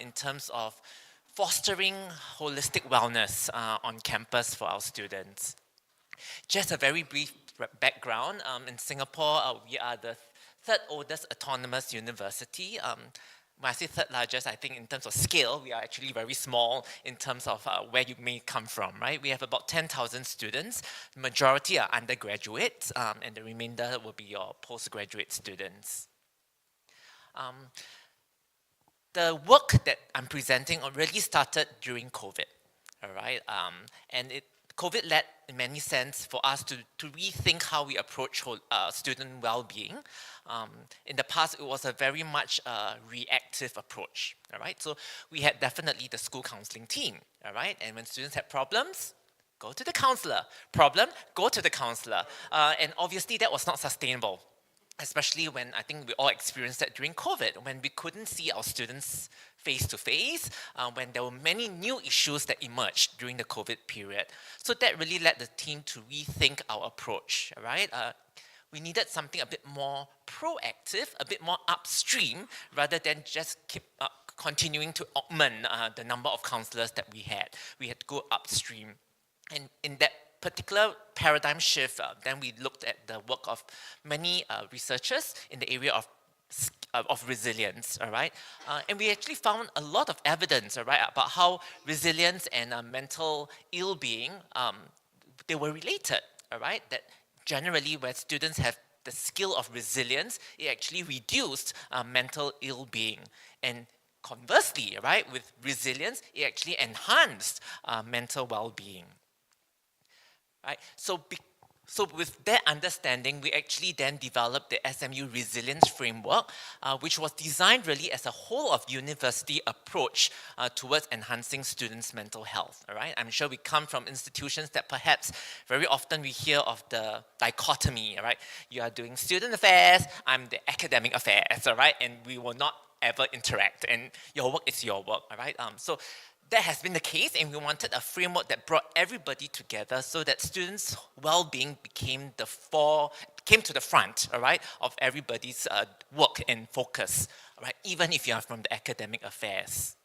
in terms of fostering holistic wellness on campus for our students. Just a very brief background. In Singapore, we are the third oldest autonomous university. When I say third largest, I think in terms of scale, we are actually very small in terms of where you may come from, right? We have about 10,000 students. The majority are undergraduates, and the remainder will be your postgraduate students. The work that I'm presenting really started during COVID, all right? And COVID led, in many sense, for us to rethink how we approach student well-being. In the past, it was a very much reactive approach, all right? So we had definitely the school counseling team, all right? And when students had problems, go to the counselor. Problem, go to the counselor. And obviously, that was not sustainable, especially when I think we all experienced that during COVID, when we couldn't see our students face-to-face, when there were many new issues that emerged during the COVID period. So that really led the team to rethink our approach, all right? We needed something a bit more proactive, a bit more upstream, rather than just keep continuing to augment the number of counselors that we had. We had to go upstream. And in that particular paradigm shift, then we looked at the work of many researchers in the area of resilience, all right? And we actually found a lot of evidence, all right, about how resilience and mental ill-being, they were related, all right? That generally where students have the skill of resilience, it actually reduced mental ill-being. And conversely, right, with resilience, it actually enhanced mental well-being. Right? So with that understanding, we actually then developed the SMU Resilience Framework, which was designed really as a whole of university approach towards enhancing students' mental health. All right? I'm sure we come from institutions that perhaps very often we hear of the dichotomy. All right? You are doing student affairs, I'm the academic affairs. All right? And we will not ever interact. And your work is your work. All right? So that has been the case, and we wanted a framework that brought everybody together so that students' well-being came to the front, all right, of everybody's work and focus, all right, even if you are from the academic affairs.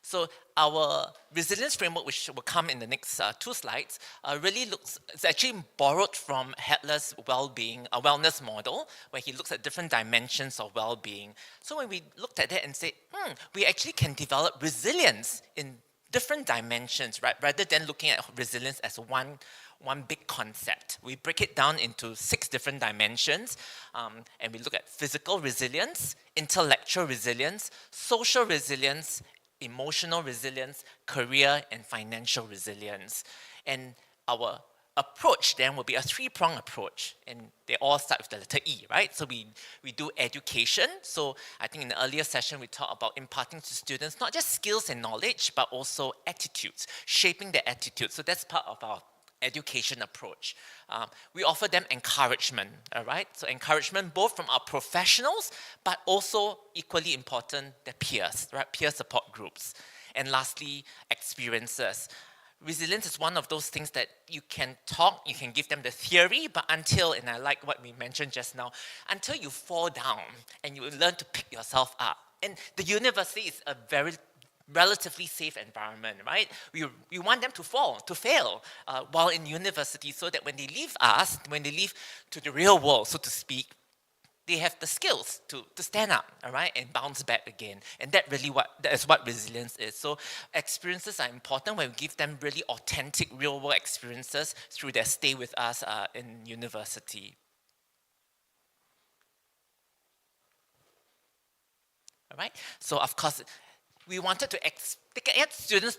So our resilience framework, which will come in the next 2 slides, it's actually borrowed from Hettler's wellness model, where he looks at different dimensions of well-being. So when we looked at that and said, we actually can develop resilience in different dimensions, right? Rather than looking at resilience as one big concept. We break it down into 6 different dimensions, and we look at physical resilience, intellectual resilience, social resilience, emotional resilience, career and financial resilience. And our approach then will be a 3-pronged approach, and they all start with the letter E, right? So we do education. So I think in the earlier session we talked about imparting to students not just skills and knowledge, but also attitudes, shaping their attitudes. So that's part of our education approach. We offer them encouragement, all right? So encouragement both from our professionals, but also equally important, their peers, right? Peer support groups. And lastly, experiences. resilience is one of those things that you can talk, you can give them the theory, but until, and I like what we mentioned just now, until you fall down and you learn to pick yourself up. And the university is a very relatively safe environment, right? We want them to fall, to fail, while in university, so that when they leave us, when they leave to the real world, so to speak, they have the skills to stand up, all right, and bounce back again. And that is what resilience is. So experiences are important when we give them really authentic real-world experiences through their stay with us in university. All right, so of course, we wanted to get students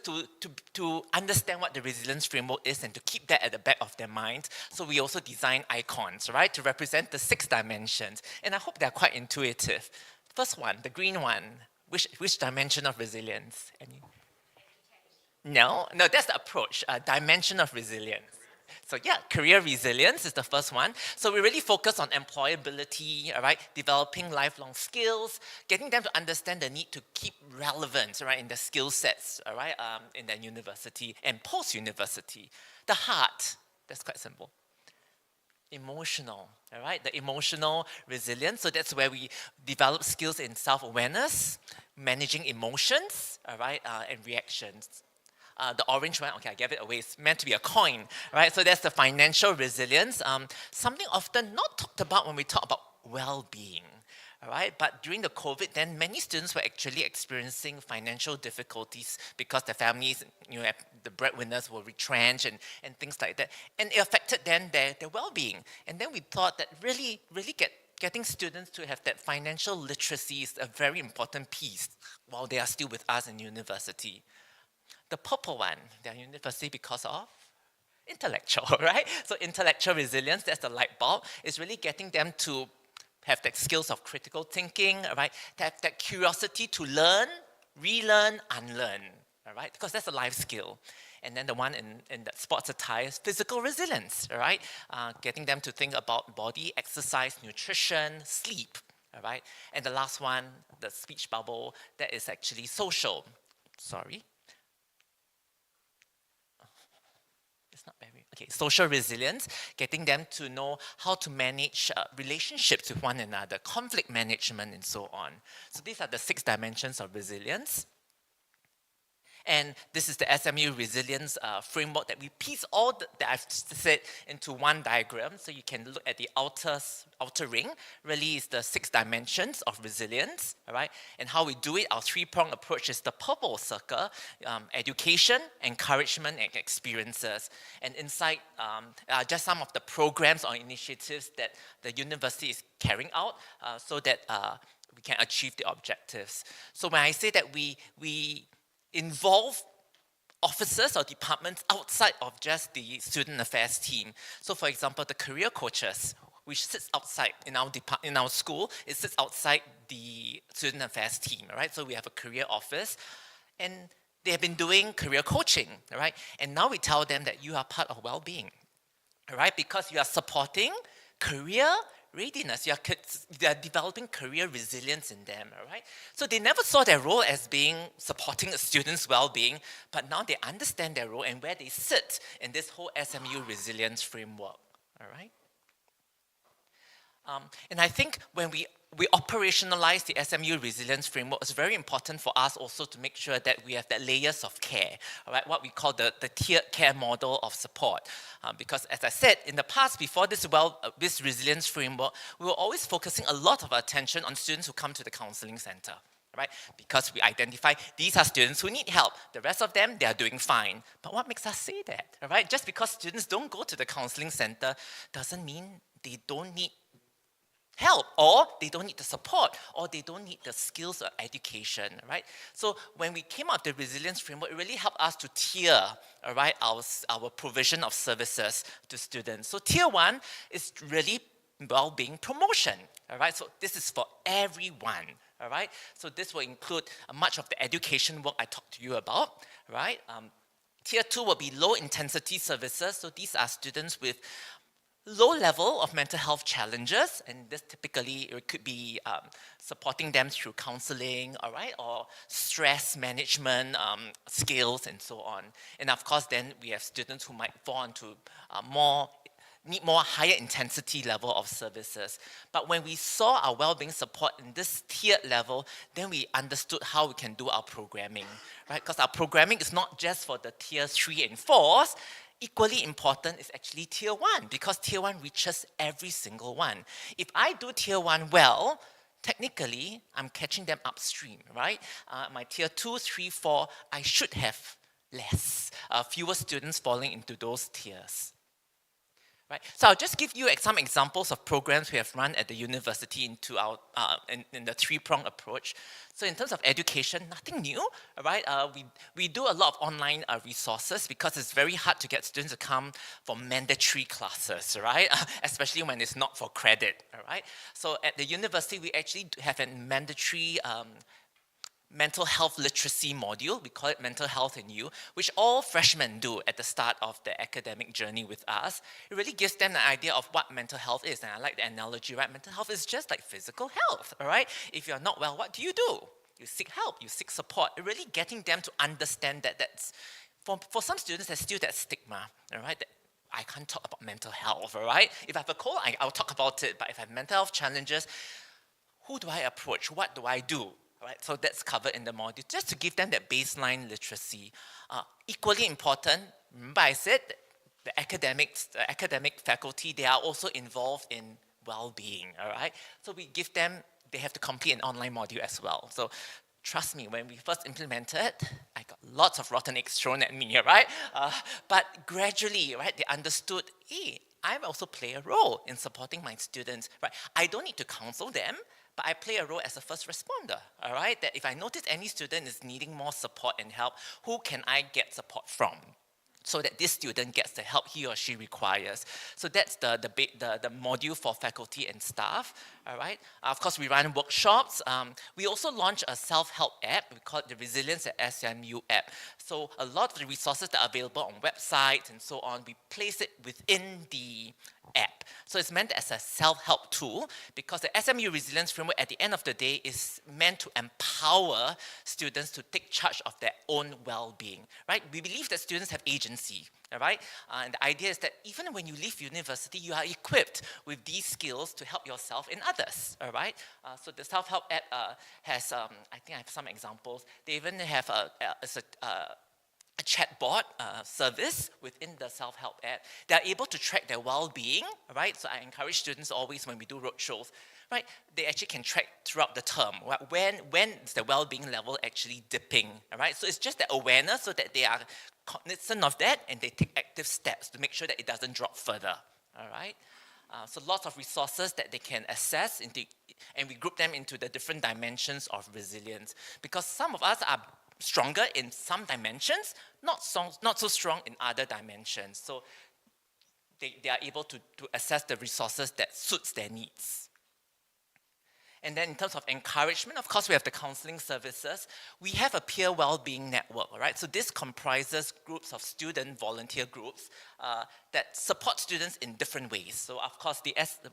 to understand what the resilience framework is and to keep that at the back of their minds. So we also designed icons, right, to represent the 6 dimensions. And I hope they're quite intuitive. First one, the green one, which dimension of resilience? Any? No, that's the approach, dimension of resilience. So yeah, career resilience is the first one. So we really focus on employability, all right, developing lifelong skills, getting them to understand the need to keep relevant, right, in the skill sets, all right, in their university and post-university. The heart, that's quite simple. Emotional, all right, the emotional resilience. So that's where we develop skills in self-awareness, managing emotions, all right, and reactions. The orange one, okay, I gave it away. It's meant to be a coin, right? So that's the financial resilience. Something often not talked about when we talk about well-being, all right? But during the COVID, then many students were actually experiencing financial difficulties because their families, the breadwinners were retrenched and things like that. And it affected then their well-being. And then we thought that really getting students to have that financial literacy is a very important piece while they are still with us in university. The purple one, they're university because of intellectual, right? So intellectual resilience, that's the light bulb. It's really getting them to have that skills of critical thinking, right? To have that curiosity to learn, relearn, unlearn, all right? Because that's a life skill. And then the one in that sports attire is physical resilience, all right? Getting them to think about body, exercise, nutrition, sleep, all right? And the last one, the speech bubble, that is actually social. Sorry. Okay, social resilience, getting them to know how to manage relationships with one another, conflict management, and so on. So these are the 6 dimensions of resilience. And this is the SMU resilience framework that we piece all that I've said into one diagram. So you can look at the outer ring, really is the 6 dimensions of resilience, all right? And how we do it, our 3-pronged approach is the purple circle, education, encouragement, and experiences. And inside are just some of the programs or initiatives that the university is carrying out so that we can achieve the objectives. So when I say that we involve officers or departments outside of just the student affairs team. So for example, the career coaches, which sits outside in our school, it sits outside the student affairs team, right? So we have a career office, and they have been doing career coaching, right? And now we tell them that you are part of well-being, right? Because you are supporting career readiness, you are developing career resilience in them, all right? So they never saw their role as being supporting a student's well-being, but now they understand their role and where they sit in this whole SMU resilience framework, all right? And I think when we operationalize the SMU resilience framework, it's very important for us also to make sure that we have that layers of care, all right? What we call the tiered care model of support. Because as I said, in the past, before this resilience framework, we were always focusing a lot of attention on students who come to the counseling center, right? Because we identify these are students who need help. The rest of them, they are doing fine. But what makes us say that, all right? Just because students don't go to the counseling center doesn't mean they don't need help, or they don't need the support, or they don't need the skills or education, right? So when we came up with the resilience framework, it really helped us to tier, all right, our provision of services to students. So tier 1 is really well-being promotion, all right? So this is for everyone, all right? So this will include much of the education work I talked to you about, right? Tier 2 will be low-intensity services. So these are students with low level of mental health challenges, and this typically it could be supporting them through counseling, all right, or stress management skills and so on. And of course, then we have students who might fall into need more higher intensity level of services. But when we saw our well-being support in this tiered level, then we understood how we can do our programming, right? Because our programming is not just for the tier 3 and 4s. Equally important is actually tier 1, because tier 1 reaches every single one. If I do tier 1 well, technically, I'm catching them upstream, right? My tier 2, 3, 4, I should have fewer students falling into those tiers. Right. So I'll just give you some examples of programs we have run at the university into our in the three-pronged approach. So in terms of education, nothing new, right? We do a lot of online resources because it's very hard to get students to come for mandatory classes, right? Especially when it's not for credit, all right? So at the university, we actually have a mandatory mental health literacy module. We call it Mental Health in You, which all freshmen do at the start of their academic journey with us. It really gives them an idea of what mental health is. And I like the analogy, right? Mental health is just like physical health, all right? If you're not well, what do? You seek help, you seek support. Really getting them to understand that that's, for some students, there's still that stigma, all right? That I can't talk about mental health, all right? If I have a cold, I'll talk about it. But if I have mental health challenges, who do I approach? What do I do? Right, so that's covered in the module, just to give them that baseline literacy. Equally important, remember I said the academic faculty, they are also involved in well-being, all right? So we give them, they have to complete an online module as well. So trust me, when we first implemented, I got lots of rotten eggs thrown at me, right? But gradually, right, they understood, hey, I also play a role in supporting my students, right? I don't need to counsel them, but I play a role as a first responder, all right? That if I notice any student is needing more support and help, who can I get support from? So that this student gets the help he or she requires. So that's the module for faculty and staff, all right? Of course, we run workshops. We also launch a self-help app. We call it the Resilience at SMU app. So a lot of the resources that are available on websites and so on, we place it within the app. So it's meant as a self-help tool because the SMU Resilience Framework at the end of the day is meant to empower students to take charge of their own well-being, right? We believe that students have agency, all right? And the idea is that even when you leave university, you are equipped with these skills to help yourself and others, all right? So the self-help app has, I think I have some examples. They even have a chatbot service within the self-help app. They're able to track their well-being, right? So I encourage students always when we do roadshows, right? They actually can track throughout the term. When is the well-being level actually dipping, all right? So it's just that awareness so that they are cognizant of that and they take active steps to make sure that it doesn't drop further, all right? So lots of resources that they can access and we group them into the different dimensions of resilience because some of us are stronger in some dimensions, not so strong in other dimensions. So they are able to assess the resources that suits their needs. And then in terms of encouragement, of course, we have the counseling services. We have a peer well-being network, all right? So this comprises groups of student volunteer groups that support students in different ways. So of course,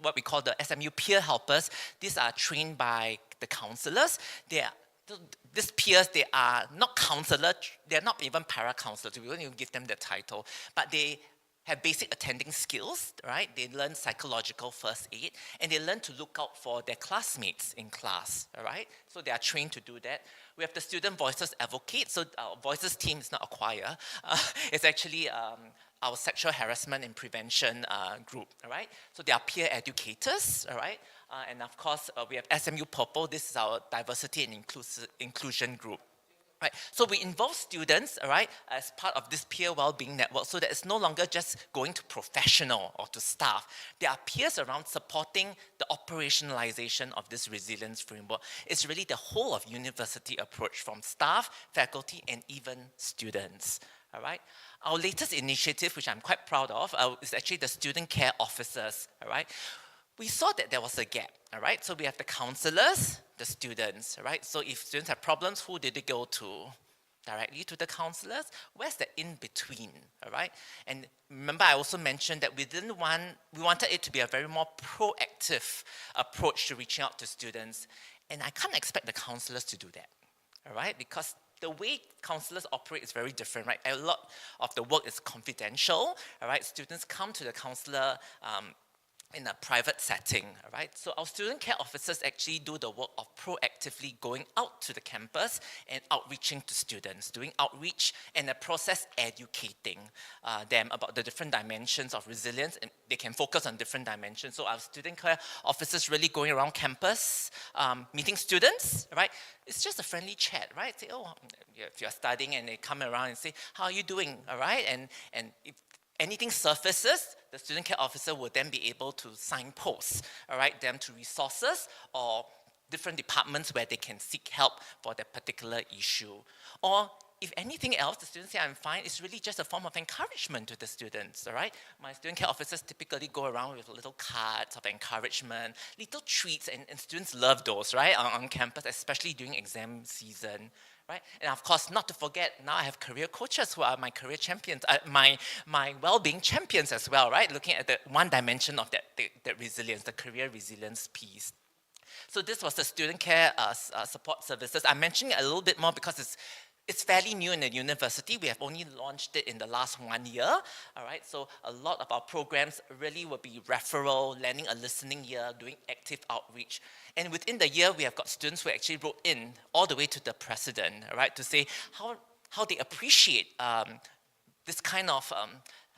what we call the SMU peer helpers, these are trained by the counselors. These peers, they are not counselors, they're not even para-counselors, we won't even give them the title, but they have basic attending skills, right? They learn psychological first aid, and they learn to look out for their classmates in class, all right? So they are trained to do that. We have the Student Voices Advocate, so our Voices team is not a choir, it's actually our sexual harassment and prevention group, all right? So they are peer educators, all right? And of course, we have SMU Purple. This is our diversity and inclusion group. Right. So we involve students, all right, as part of this peer well-being network so that it's no longer just going to professional or to staff. There are peers around supporting the operationalization of this resilience framework. It's really the whole of university approach from staff, faculty, and even students. All right. Our latest initiative, which I'm quite proud of, is actually the student care officers. All right. We saw that there was a gap, all right? So we have the counselors, the students, all right? So if students have problems, who did they go to? directly to the counselors? Where's the in-between, all right? And remember, I also mentioned that we wanted it to be a very more proactive approach to reaching out to students. And I can't expect the counselors to do that, all right? Because the way counselors operate is very different, right? A lot of the work is confidential, all right? Students come to the counselor in a private setting, all right? So our student care officers actually do the work of proactively going out to the campus and outreaching to students, doing outreach and the process educating them about the different dimensions of resilience, and they can focus on different dimensions. So our student care officers really going around campus, meeting students, right? It's just a friendly chat, right? Say, oh, if you're studying, and they come around and say, how are you doing, all right? And if anything surfaces, the student care officer will then be able to signpost, all right, them to resources or different departments where they can seek help for that particular issue. Or if anything else, the students say, I'm fine, it's really just a form of encouragement to the students, all right? My student care officers typically go around with little cards of encouragement, little treats, and students love those, right, on campus, especially during exam season. Right? And of course, not to forget, now I have career coaches who are my career champions, my well-being champions as well, right? Looking at the one dimension of that resilience, the career resilience piece. So this was the student care support services. I'm mentioning it a little bit more because it's fairly new in the university. We have only launched it in the last 1 year, all right? So a lot of our programs really will be referral, lending a listening ear, doing active outreach. And within the year, we have got students who actually wrote in all the way to the president, all right, to say how they appreciate this kind of,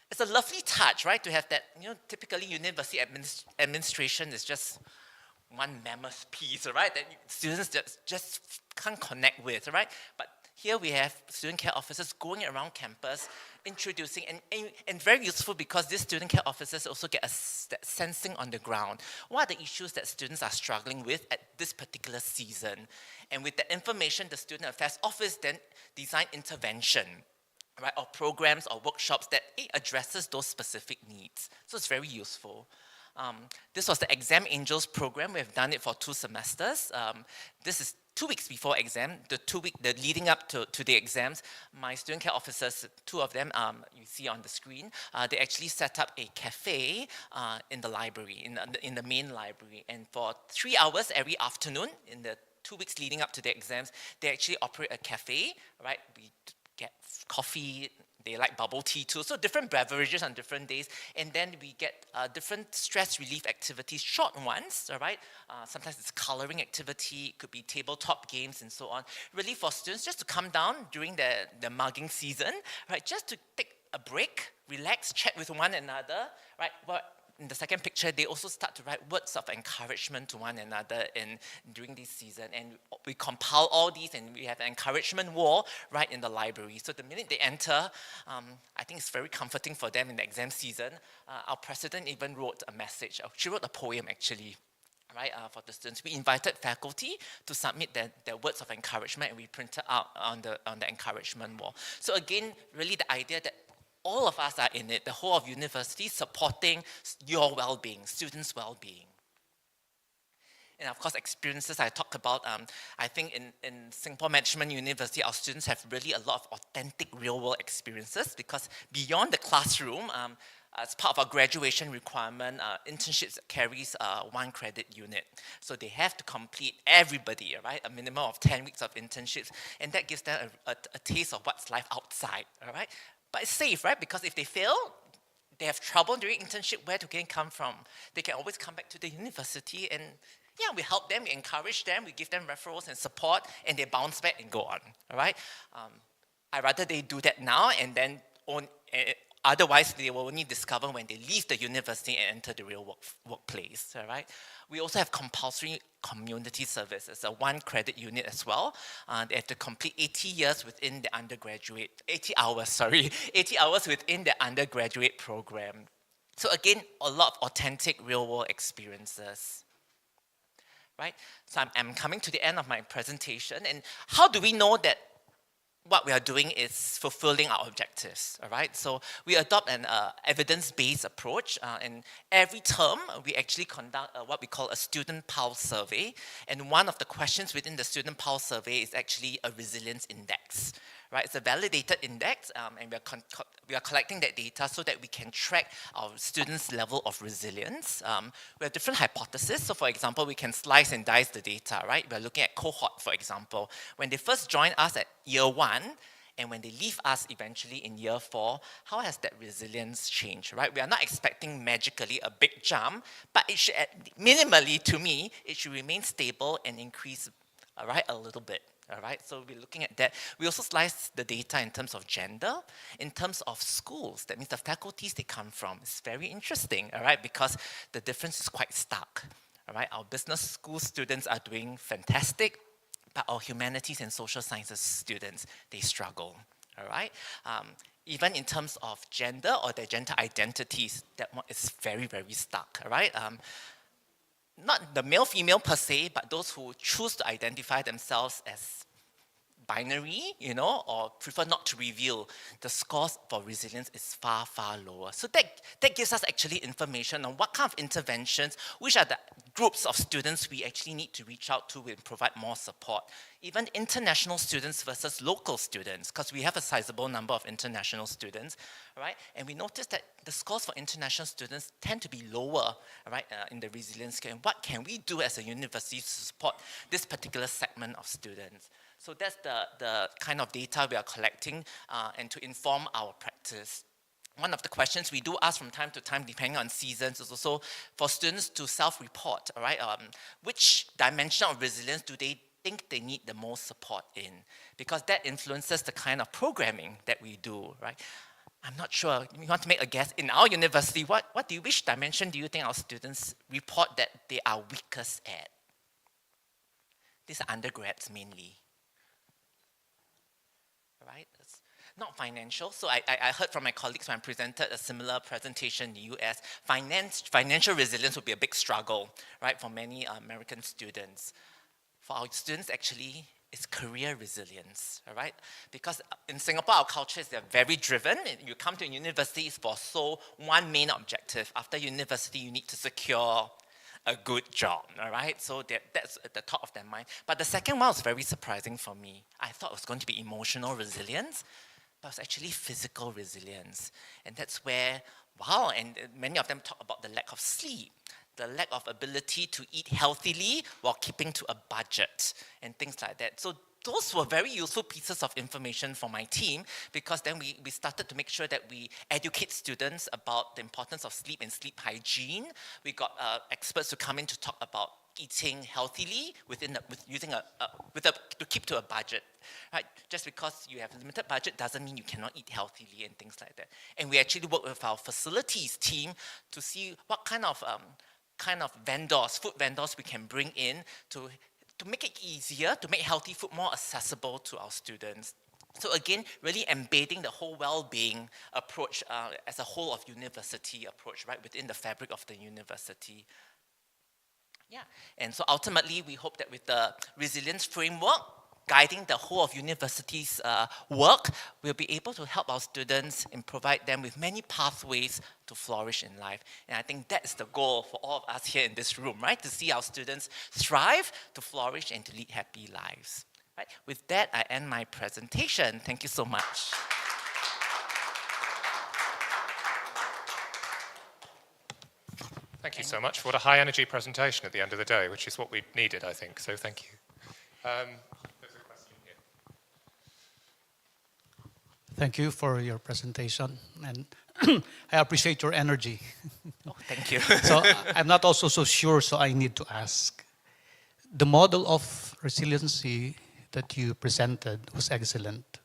it's a lovely touch, right, to have that, typically university administration is just one mammoth piece, right, that students just can't connect with, right? But here we have student care officers going around campus, introducing, and very useful because these student care officers also get that sensing on the ground. What are the issues that students are struggling with at this particular season? And with that information, the Student Affairs Office then design intervention, right, or programs or workshops that addresses those specific needs. So it's very useful. This was the Exam Angels program. We have done it for 2 semesters. This is 2 weeks before exam, the leading up to the exams. My student care officers, 2 of them, you see on the screen, they actually set up a cafe in the library, in the main library. And for 3 hours every afternoon, in the 2 weeks leading up to the exams, they actually operate a cafe, right? We get coffee. They like bubble tea too, so different beverages on different days. And then we get different stress relief activities, short ones, all right? Sometimes it's coloring activity, it could be tabletop games and so on. Really for students just to come down during the mugging season, right? Just to take a break, relax, chat with one another, right? Well, in the second picture, they also start to write words of encouragement to one another during this season. And we compile all these and we have an encouragement wall right in the library. So the minute they enter, I think it's very comforting for them in the exam season. Our president even wrote a message. She wrote a poem actually, right, for the students. We invited faculty to submit their words of encouragement and we printed out on the encouragement wall. So again, really the idea that all of us are in it, the whole of university, supporting your well-being, students' well-being. And of course, experiences I talked about, I think in Singapore Management University, our students have really a lot of authentic real-world experiences because beyond the classroom, as part of our graduation requirement, internships carries 1 credit unit. So they have to complete, everybody, right, a minimum of 10 weeks of internships, and that gives them a taste of what's life outside, all right? But it's safe, right? Because if they fail, they have trouble during internship, where do they come from? They can always come back to the university and yeah, we help them, we encourage them, we give them referrals and support, and they bounce back and go on, all right? I'd rather they do that now and then otherwise they will only discover when they leave the university and enter the real workplace, all right? We also have compulsory community services, a 1 credit unit as well. They have to complete 80 years within the undergraduate, 80 hours within the undergraduate program. So again, a lot of authentic real-world experiences. Right? So I'm coming to the end of my presentation, and how do we know that what we are doing is fulfilling our objectives, all right? So we adopt an evidence-based approach, and every term we actually conduct what we call a student pulse survey, and one of the questions within the student pulse survey is actually a resilience index, right? It's a validated index, and we are collecting that data so that we can track our students' level of resilience. We have different hypotheses. So for example, we can slice and dice the data, right? We're looking at cohort, for example. When they first join us at year 1, and when they leave us eventually in year 4, how has that resilience changed, right? We are not expecting magically a big jump, but it should, minimally to me, it should remain stable and increase, right, a little bit. All right, so we're looking at that. We also slice the data in terms of gender, in terms of schools. That means the faculties they come from. It's very interesting, all right, because the difference is quite stark. All right, our business school students are doing fantastic, but our humanities and social sciences students, they struggle. All right, even in terms of gender or their gender identities, that one is very, very stark. All right. Not the male-female per se, but those who choose to identify themselves as binary, you know, or prefer not to reveal, the scores for resilience is far, far lower. So that gives us actually information on what kind of interventions, which are the groups of students we actually need to reach out to and provide more support. Even international students versus local students, because we have a sizable number of international students, right? And we noticed that the scores for international students tend to be lower, right, in the resilience scale. And what can we do as a university to support this particular segment of students? So that's the kind of data we are collecting and to inform our practice. One of the questions we do ask from time to time, depending on seasons, is also for students to self-report, all right? Which dimension of resilience do they think they need the most support in? Because that influences the kind of programming that we do, right? I'm not sure. You want to make a guess? In our university, which dimension do you think our students report that they are weakest at? These are undergrads mainly. Right? It's not financial. So I heard from my colleagues when I presented a similar presentation in the US, financial resilience would be a big struggle, right, for many American students. For our students, actually, it's career resilience, all right? Because in Singapore, our culture is they're very driven. You come to university for one main objective. After university, you need to secure a good job, all right? So that's at the top of their mind. But the second one was very surprising for me. I thought it was going to be emotional resilience, but it's actually physical resilience. And that's where, wow, and many of them talk about the lack of sleep, the lack of ability to eat healthily while keeping to a budget, and things like that. So those were very useful pieces of information for my team, because then we started to make sure that we educate students about the importance of sleep and sleep hygiene. We got experts to come in to talk about eating healthily to keep to a budget, right? Just because you have a limited budget doesn't mean you cannot eat healthily and things like that. And we actually work with our facilities team to see what kind of vendors, food vendors we can bring in to make it easier, to make healthy food more accessible to our students. So again, really embedding the whole well-being approach as a whole of university approach, right, within the fabric of the university. Yeah, and so ultimately, we hope that with the resilience framework guiding the whole of university's work, we'll be able to help our students and provide them with many pathways to flourish in life. And I think that's the goal for all of us here in this room, right? To see our students thrive, to flourish, and to lead happy lives. Right? With that, I end my presentation. Thank you so much. Thank you so much. What a high energy presentation at the end of the day, which is what we needed, I think. So thank you. There's a question here. Thank you for your presentation, and I appreciate your energy. Oh, thank you. So I'm not also so sure, so I need to ask. The model of resiliency that you presented was excellent,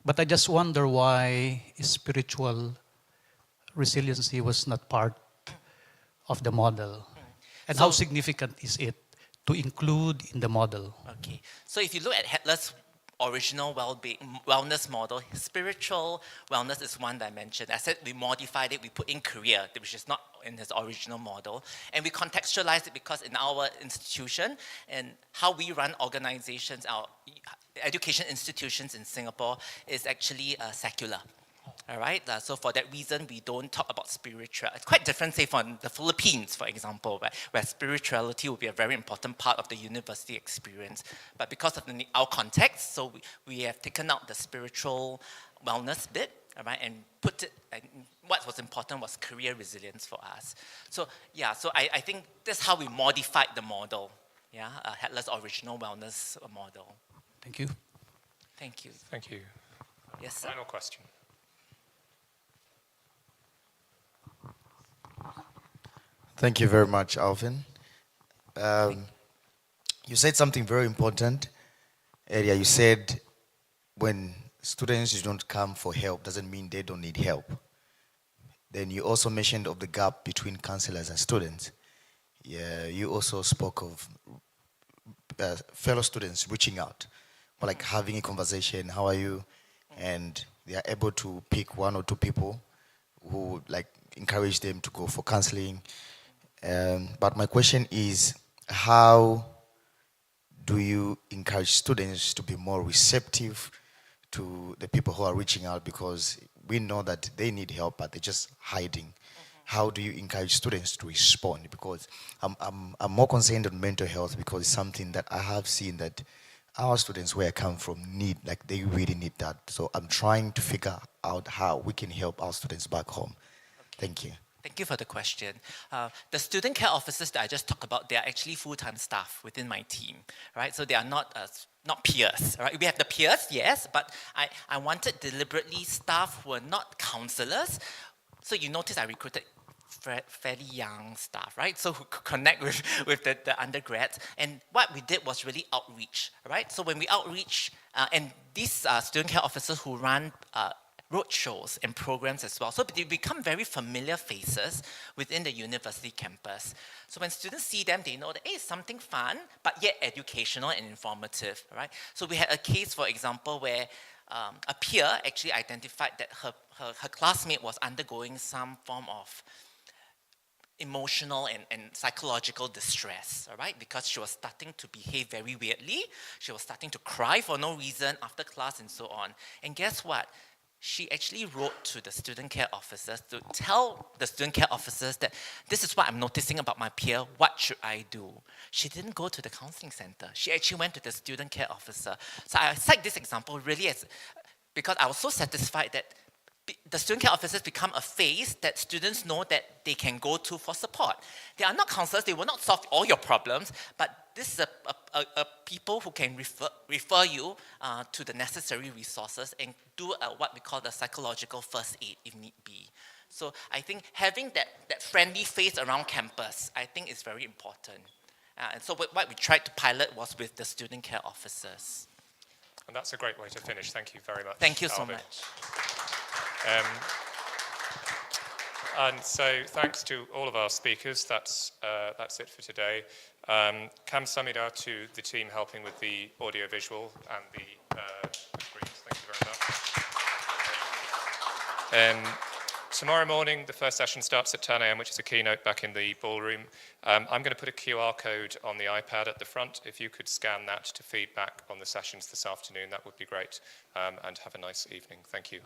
but I just wonder why spiritual resiliency was not part of the model, and how significant is it to include in the model? Okay, so if you look at Hettler's original wellness model, spiritual wellness is one dimension. I said we modified it, we put in career, which is not in his original model, and we contextualized it because in our institution and how we run organizations, our education institutions in Singapore is actually secular. All right, so for that reason, we don't talk about spiritual. It's quite different, say, from the Philippines, for example, where spirituality will be a very important part of the university experience. But because of our context, so we have taken out the spiritual wellness bit, all right, and put it, and what was important was career resilience for us. So yeah, so I think that's how we modified the model, yeah, Headless original wellness model. Thank you. Thank you. Thank you. Yes, sir. Final question. Thank you very much, Alvin. You said something very important earlier. You said when students don't come for help, doesn't mean they don't need help. Then you also mentioned of the gap between counselors and students. Yeah, you also spoke of fellow students reaching out, or like having a conversation, how are you? And they are able to pick one or two people who like encourage them to go for counseling. But my question is, how do you encourage students to be more receptive to the people who are reaching out? Because we know that they need help, but they're just hiding. How do you encourage students to respond? Because I'm more concerned on mental health, because it's something that I have seen that our students where I come from need, like they really need that. So I'm trying to figure out how we can help our students back home. Thank you. Thank you for the question. The student care officers that I just talked about, they are actually full-time staff within my team, right? So they are not peers, right? We have the peers, yes, but I wanted deliberately staff who are not counselors. So you notice I recruited fairly young staff, right? So who could connect with the undergrads. And what we did was really outreach, right? So when we outreach, and these student care officers who run road shows and programs as well. So they become very familiar faces within the university campus. So when students see them, they know that, hey, it's something fun, but yet educational and informative, right? So we had a case, for example, where a peer actually identified that her classmate was undergoing some form of emotional and psychological distress, all right? Because she was starting to behave very weirdly. She was starting to cry for no reason after class and so on. And guess what? She actually wrote to the student care officers to tell the student care officers that this is what I'm noticing about my peer, what should I do? She didn't go to the counseling center. She actually went to the student care officer. So I cite this example really as, because I was so satisfied that the student care officers become a face that students know that they can go to for support. They are not counselors, they will not solve all your problems, but this is a people who can refer you to the necessary resources and do what we call the psychological first aid if need be. So I think having that friendly face around campus, I think is very important. And so what we tried to pilot was with the student care officers. And that's a great way to finish. Thank you very much. Thank you so Alvin. much. And so thanks to all of our speakers. That's it for today. Kamsahamnida to the team helping with the audiovisual and the screens. Thank you very much. Tomorrow morning, the first session starts at 10 a.m., which is a keynote back in the ballroom. I'm going to put a QR code on the iPad at the front. If you could scan that to feedback on the sessions this afternoon, that would be great. And have a nice evening. Thank you.